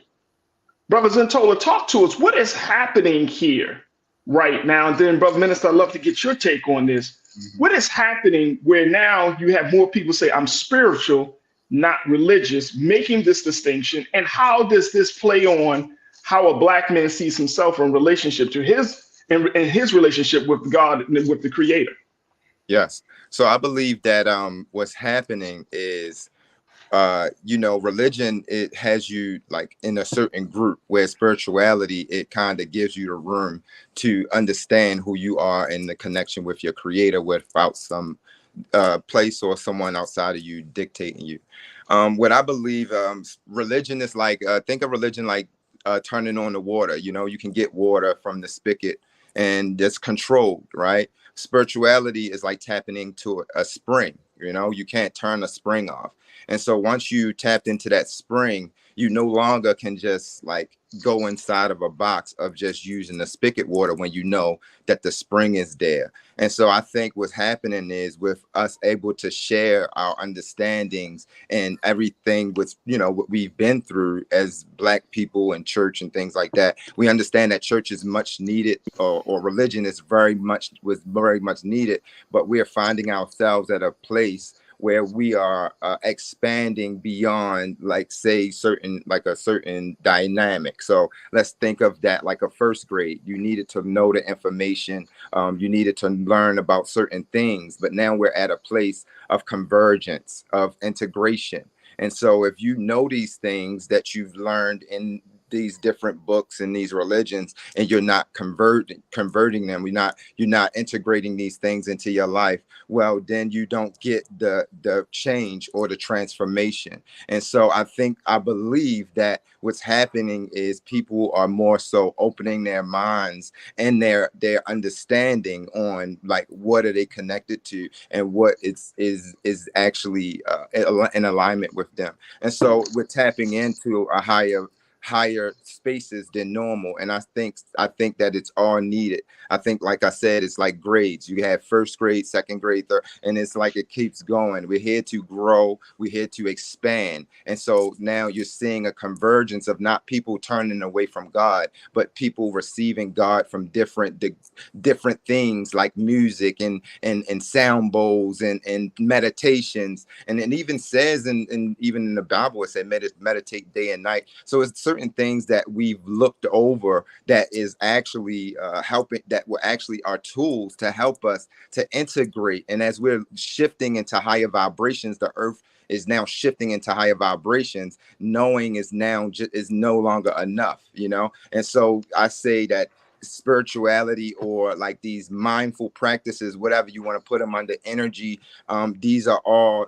Brother Zentola, talk to us. What is happening here right now? And then, Brother Minister, I'd love to get your take on this. What is happening where now you have more people say, I'm spiritual, not religious, making this distinction? And how does this play on how a Black man sees himself in relationship to his relationship with God and with the Creator? Yes. So I believe that what's happening is, religion, it has you like in a certain group, where spirituality, it kind of gives you the room to understand who you are and the connection with your Creator without some place or someone outside of you dictating you. What I believe, religion is like, think of religion like turning on the water. You can get water from the spigot and it's controlled, right? Spirituality is like tapping into a spring. You can't turn a spring off. And so once you tapped into that spring, you no longer can just like go inside of a box of just using the spigot water when you know that the spring is there. And so I think what's happening is, with us able to share our understandings and everything with, what we've been through as Black people in church and things like that, we understand that church is much needed, or religion is very much needed, but we are finding ourselves at a place where we are expanding beyond, like, say, a certain dynamic. So let's think of that like a first grade. You needed to know the information. You needed to learn about certain things. But now we're at a place of convergence, of integration. And so if you know these things that you've learned in these different books and these religions, and you're not converting them, you're not integrating these things into your life, well, then you don't get the change or the transformation. And so I believe that what's happening is people are more so opening their minds and their understanding on, like, what are they connected to and what is actually in alignment with them. And so we're tapping into a higher spaces than normal. And I think that it's all needed. I think, like I said, it's like grades. You have first grade, second grade, third, and it's like it keeps going. We're here to grow. We're here to expand. And so now you're seeing a convergence of not people turning away from God, but people receiving God from different things like music and sound bowls and meditations. And it even says, and even in the Bible, it said meditate day and night. So certain things that we've looked over that is actually helping, that were actually our tools to help us to integrate. And as we're shifting into higher vibrations, the earth is now shifting into higher vibrations. Knowing is now is no longer enough, you know? And so I say that spirituality, or like these mindful practices, whatever you want to put them under, energy, these are all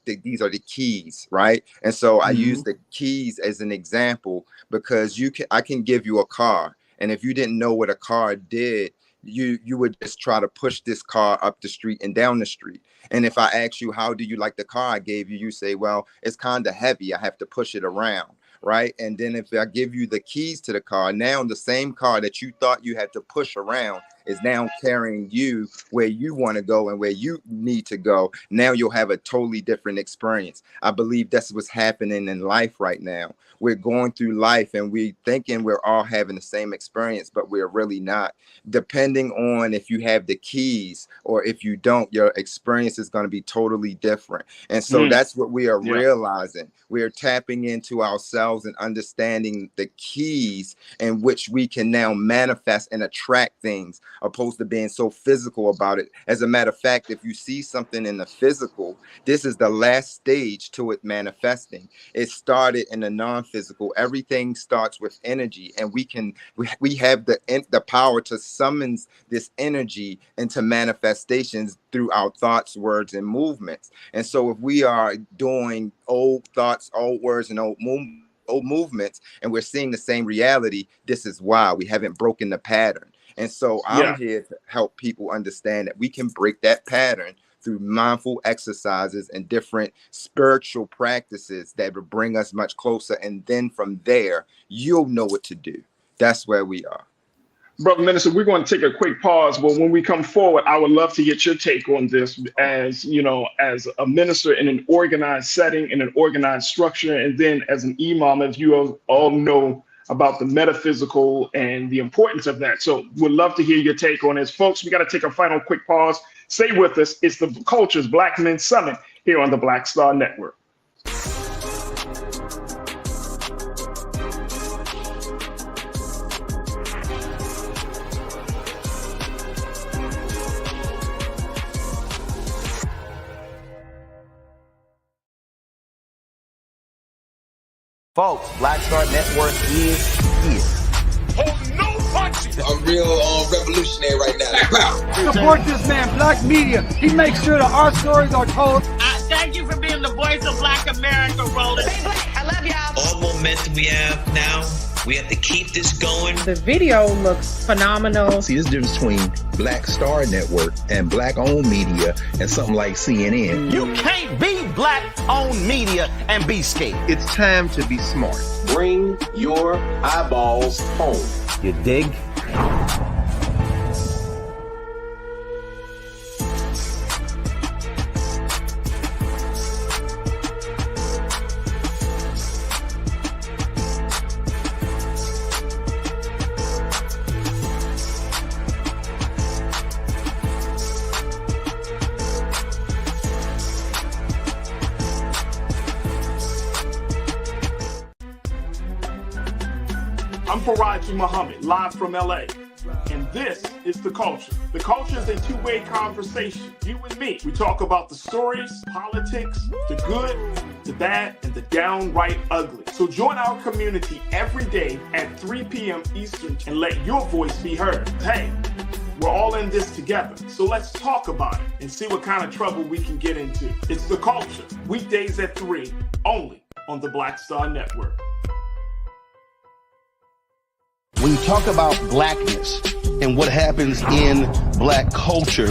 these are the keys, right? And so I use the keys as an example, because I can give you a car, and if you didn't know what a car did, you would just try to push this car up the street and down the street. And if I ask you, how do you like the car I gave you, you say, well, it's kind of heavy, I have to push it around, right? And then if I give you the keys to the car, now the same car that you thought you had to push around is now carrying you where you want to go and where you need to go. Now you'll have a totally different experience. I believe that's what's happening in life right now. We're going through life and we're thinking we're all having the same experience, but we're really not. Depending on if you have the keys or if you don't, your experience is going to be totally different. And so that's what we are realizing. We are tapping into ourselves and understanding the keys in which we can now manifest and attract things, opposed to being so physical about it. As a matter of fact, if you see something in the physical, this is the last stage to it manifesting. It started in the non-physical. Everything starts with energy, and we have the power to summon this energy into manifestations through our thoughts, words, and movements. And so if we are doing old thoughts, old words, and old movements, and we're seeing the same reality, this is why we haven't broken the pattern. And so I'm here to help people understand that we can break that pattern through mindful exercises and different spiritual practices that will bring us much closer. And then from there, you'll know what to do. That's where we are. Brother Minister, we're going to take a quick pause, but when we come forward, I would love to get your take on this, as you know, as a minister in an organized setting, in an organized structure, and then as an imam, as you all know about the metaphysical and the importance of that. So we'd love to hear your take on this. Folks, we got to take a final quick pause. Stay with us. It's the Culture's Black Men Summit here on the Black Star Network. Folks, Black Star Network is here. Hold no punches. I'm real revolutionary right now. Support this man, Black Media. He makes sure that our stories are told. Thank you for being the voice of Black America, Roland. Stay black. I love y'all. All momentum we have now, we have to keep this going. The video looks phenomenal. See, there's a difference between Black Star Network and Black-owned media and something like CNN. You can't be Black-owned media and be scared. It's time to be smart. Bring your eyeballs home. You dig? I'm Farajii Muhammad, live from LA. And this is The Culture. The Culture is a two-way conversation. You and me. We talk about the stories, politics, the good, the bad, and the downright ugly. So join our community every day at 3 p.m. Eastern and let your voice be heard. Hey, we're all in this together. So let's talk about it and see what kind of trouble we can get into. It's The Culture. Weekdays at 3, only on the Black Star Network. When you talk about blackness and what happens in Black culture,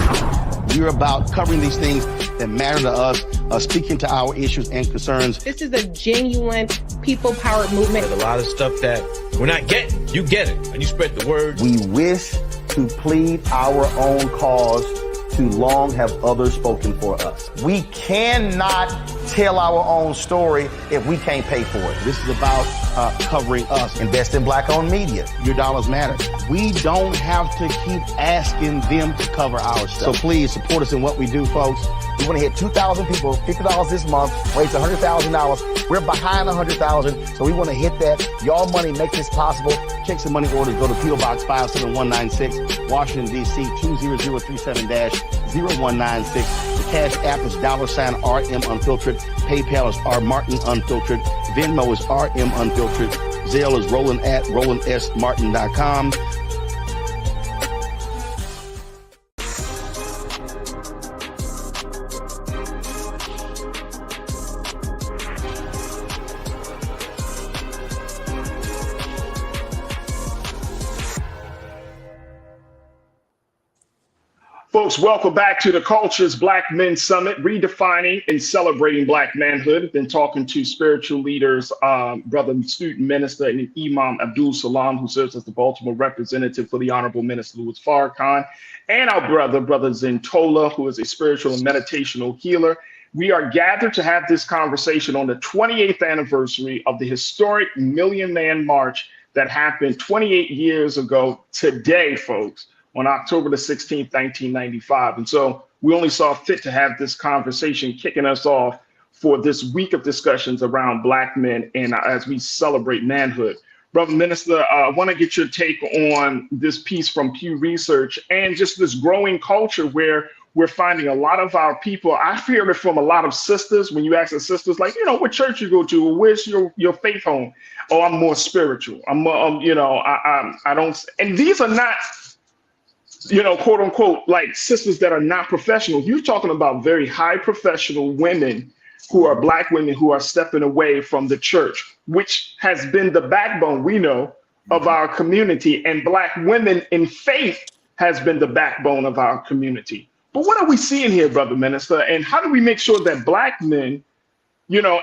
we're about covering these things that matter to us, speaking to our issues and concerns. This is a genuine people-powered movement. There's a lot of stuff that we're not getting. You get it, and you spread the word. We wish to plead our own cause too long have others spoken for us. We cannot tell our own story if we can't pay for it. This is about covering us. Invest in black-owned media. Your dollars matter. We don't have to keep asking them to cover our stuff. So please support us in what we do, folks. We want to hit 2,000 people, $50 this month, raise $100,000. We're behind 100,000, so we want to hit that. Y'all money makes this possible. Check some money orders. Go to P.O. Box 57196, Washington, D.C. 20037-0196. The Cash App is $RM Unfiltered. PayPal is R Martin Unfiltered. Venmo is RM Unfiltered. Zelle is Roland at RolandSMartin.com. Folks, welcome back to the Culture's Black Men Summit, redefining and celebrating Black manhood. Been talking to spiritual leaders, Brother Student Minister and Imam Abdul Salam, who serves as the Baltimore representative for the Honorable Minister Louis Farrakhan, and our Brother Zentola, who is a spiritual and meditational healer. We are gathered to have this conversation on the 28th anniversary of the historic Million Man March that happened 28 years ago today, folks, on October the 16th, 1995. And so we only saw fit to have this conversation kicking us off for this week of discussions around Black men and as we celebrate manhood. Brother Minister, I want to get your take on this piece from Pew Research and just this growing culture where we're finding a lot of our people. I hear it from a lot of sisters when you ask the sisters, like, what church you go to, or where's your faith home? Oh, I'm more spiritual. I don't. And these are not, quote unquote, like sisters that are not professional. You're talking about very high professional women who are Black women who are stepping away from the church, which has been the backbone, we know, of our community. And Black women in faith has been the backbone of our community. But what are we seeing here, Brother Minister? And how do we make sure that Black men,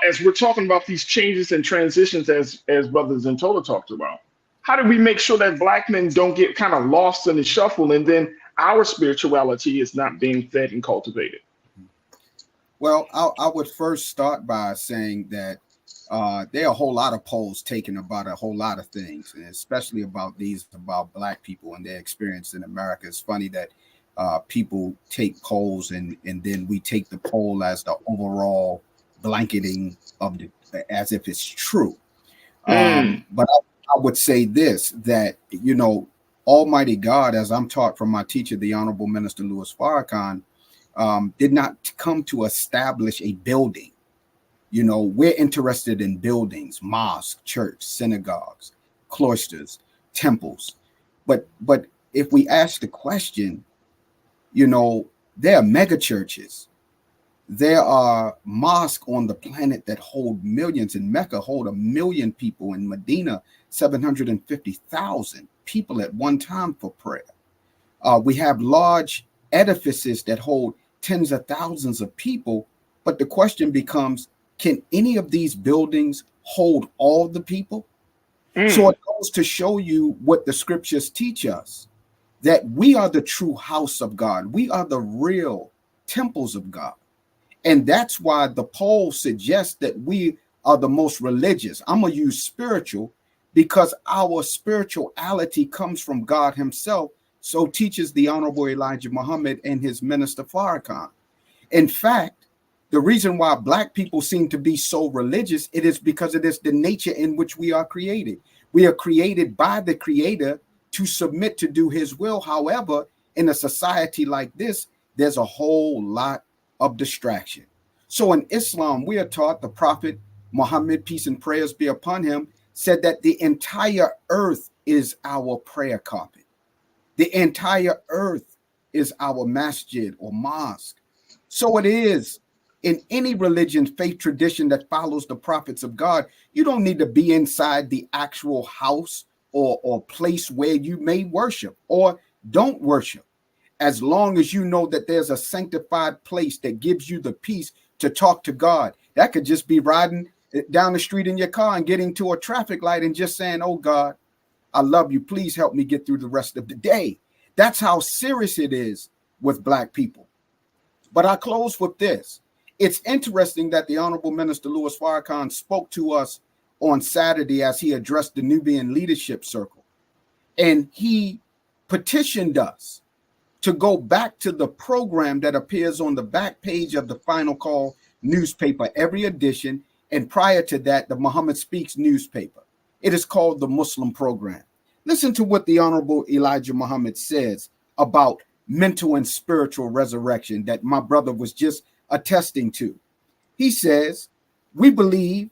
as we're talking about these changes and transitions, as Brother Zentola talked about, how do we make sure that Black men don't get kind of lost in the shuffle and then our spirituality is not being fed and cultivated? Well, I would first start by saying that there are a whole lot of polls taken about a whole lot of things, and especially about Black people and their experience in America. It's funny that people take polls and then we take the poll as the overall blanketing of as if it's true. But I would say this, that, Almighty God, as I'm taught from my teacher, the Honorable Minister Louis Farrakhan, did not come to establish a building. We're interested in buildings, mosques, church, synagogues, cloisters, temples. But if we ask the question, there are mega churches. There are mosques on the planet that hold millions. In Mecca, hold 1 million people. In Medina, 750,000 people at one time for prayer. We have large edifices that hold tens of thousands of people. But the question becomes, can any of these buildings hold all the people? So it goes to show you what the scriptures teach us, that we are the true house of God. We are the real temples of God. And that's why the poll suggests that we are the most religious. I'm going to use spiritual because our spirituality comes from God himself. So teaches the Honorable Elijah Muhammad and his minister Farrakhan. In fact, the reason why Black people seem to be so religious, it is because it is the nature in which we are created. We are created by the Creator to submit to do his will. However, in a society like this, there's a whole lot of distraction. So in Islam, we are taught the Prophet Muhammad, peace and prayers be upon him, said that the entire earth is our prayer carpet. The entire earth is our masjid or mosque. So it is in any religion, faith, tradition that follows the prophets of God. You don't need to be inside the actual house or place where you may worship or don't worship. As long as you know that there's a sanctified place that gives you the peace to talk to God. That could just be riding down the street in your car and getting to a traffic light and just saying, oh God, I love you. Please help me get through the rest of the day. That's how serious it is with Black people. But I close with this. It's interesting that the Honorable Minister Louis Farrakhan spoke to us on Saturday as he addressed the Nubian Leadership Circle. And he petitioned us to go back to the program that appears on the back page of the Final Call newspaper, every edition, and prior to that, the Muhammad Speaks newspaper. It is called the Muslim Program. Listen to what the Honorable Elijah Muhammad says about mental and spiritual resurrection that my brother was just attesting to. He says, we believe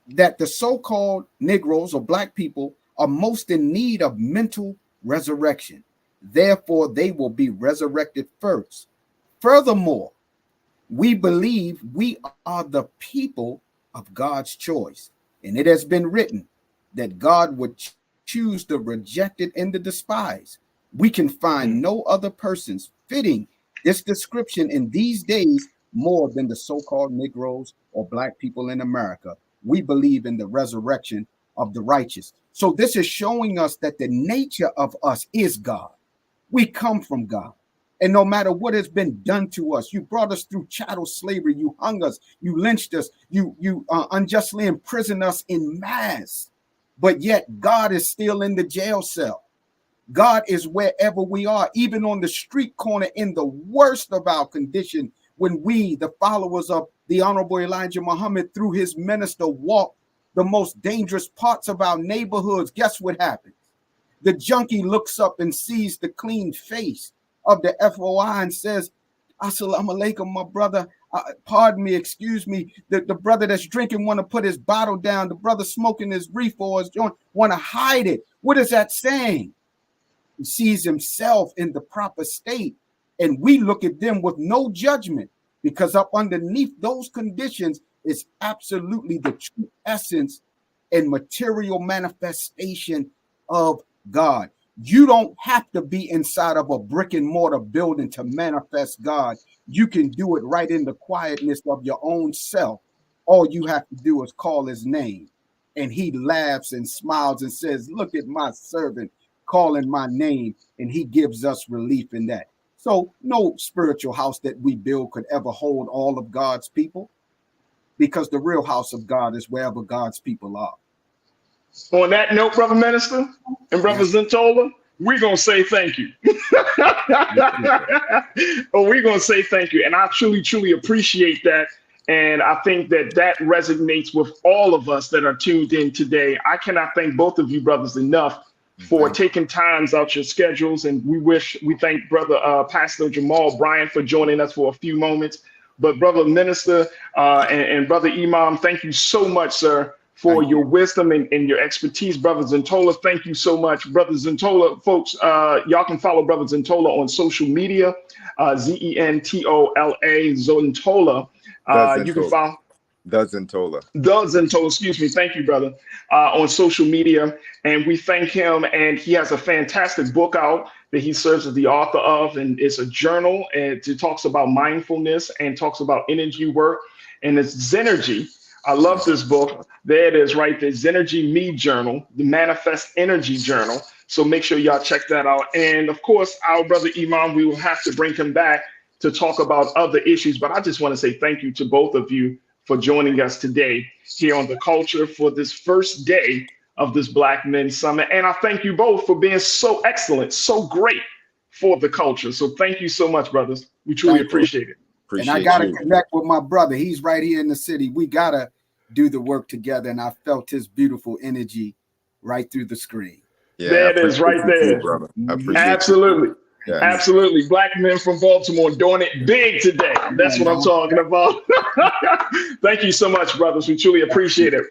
that the so-called Negroes or Black people are most in need of mental resurrection. Therefore, they will be resurrected first. Furthermore, we believe we are the people of God's choice. And it has been written that God would choose the rejected and the despised. We can find no other persons fitting this description in these days more than the so-called Negroes or Black people in America. We believe in the resurrection of the righteous. So this is showing us that the nature of us is God. We come from God. And no matter what has been done to us, you brought us through chattel slavery, you hung us, you lynched us, you unjustly imprisoned us in mass. But yet God is still in the jail cell. God is wherever we are, even on the street corner in the worst of our condition. When we, the followers of the Honorable Elijah Muhammad, through his minister, walk the most dangerous parts of our neighborhoods, guess what happens? The junkie looks up and sees the clean face of the FOI and says, Assalamu alaikum, my brother. Pardon me, excuse me. The brother that's drinking want to put his bottle down. The brother smoking his reefer or his joint want to hide it. What is that saying? He sees himself in the proper state. And we look at them with no judgment, because up underneath those conditions is absolutely the true essence and material manifestation of God. You don't have to be inside of a brick and mortar building to manifest God. You can do it right in the quietness of your own self. All you have to do is call his name. And he laughs and smiles and says, look at my servant calling my name. And he gives us relief in that. So no spiritual house that we build could ever hold all of God's people, because the real house of God is wherever God's people are. On that note, Brother Minister and Brother Zentola, we're going to say thank you. We're going to say thank you. And I truly, truly appreciate that. And I think that that resonates with all of us that are tuned in today. I cannot thank both of you brothers enough for taking times out your schedules. And we thank Brother Pastor Jamal Bryant for joining us for a few moments. But Brother Minister and Brother Imam, thank you so much, sir, for your wisdom and your expertise. Brother Zentola, thank you so much. Brother Zentola, folks, y'all can follow Brother Zentola on social media, Zentola, Zentola. You can follow The Zentola, excuse me. Thank you, brother, on social media. And we thank him. And he has a fantastic book out that he serves as the author of. And it's a journal, and it talks about mindfulness and talks about energy work. And it's Zenergy. I love this book. There it is right there. Zenergy Me Journal, the Manifest Energy Journal. So make sure y'all check that out. And of course, our brother Imam, we will have to bring him back to talk about other issues. But I just want to say thank you to both of you for joining us today here on The Culture for this first day of this Black Men Summit. And I thank you both for being so excellent, so great for the culture. So thank you so much, brothers. We truly appreciate it. And I got to connect with my brother. He's right here in the city. We got to do the work together. And I felt his beautiful energy right through the screen. Yeah, there it is right there. Brother. Absolutely. Yes. Absolutely. Black men from Baltimore doing it big today. That's what I'm talking about. Thank you so much, brothers. We truly appreciate it.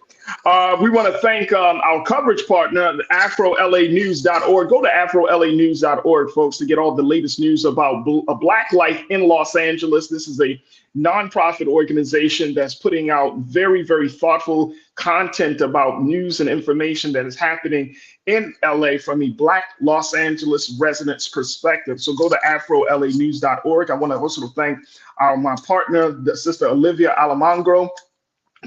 We want to thank our coverage partner, AfroLAnews.org. Go to AfroLAnews.org, folks, to get all the latest news about Black life in Los Angeles. This is a nonprofit organization that's putting out very, very thoughtful content about news and information that is happening in LA from a Black Los Angeles resident's perspective. So go to AfroLAnews.org. I want to also thank my partner, the Sister Olivia Alamangro,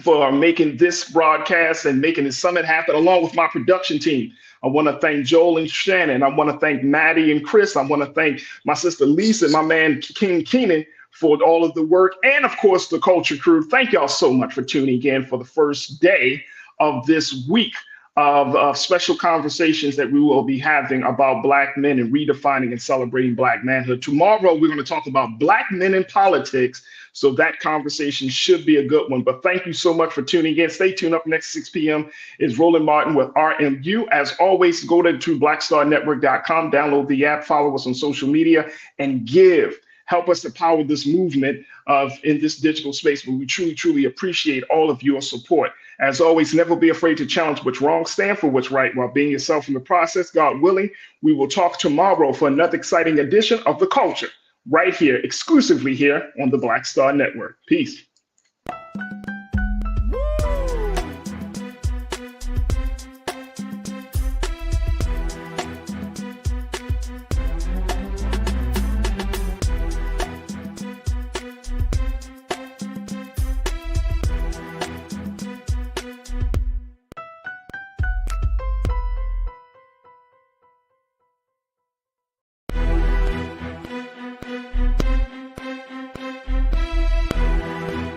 for making this broadcast and making this summit happen, along with my production team, I want to thank Joel and Shannon. I want to thank Maddie and Chris. I want to thank my sister Lisa and my man King Keenan for all of the work. And of course, the Culture Crew. Thank y'all so much for tuning in for the first day of this week of special conversations that we will be having about Black men and redefining and celebrating Black manhood. Tomorrow, we're going to talk about Black men in politics. So that conversation should be a good one. But thank you so much for tuning in. Stay tuned. Up next 6 p.m. is Roland Martin with RMU. As always, go to blackstarnetwork.com, download the app, follow us on social media, and give. Help us to power this movement in this digital space. But we truly, truly appreciate all of your support. As always, never be afraid to challenge what's wrong, stand for what's right while being yourself in the process. God willing, we will talk tomorrow for another exciting edition of The Culture, right here, exclusively here on the Black Star Network. Peace.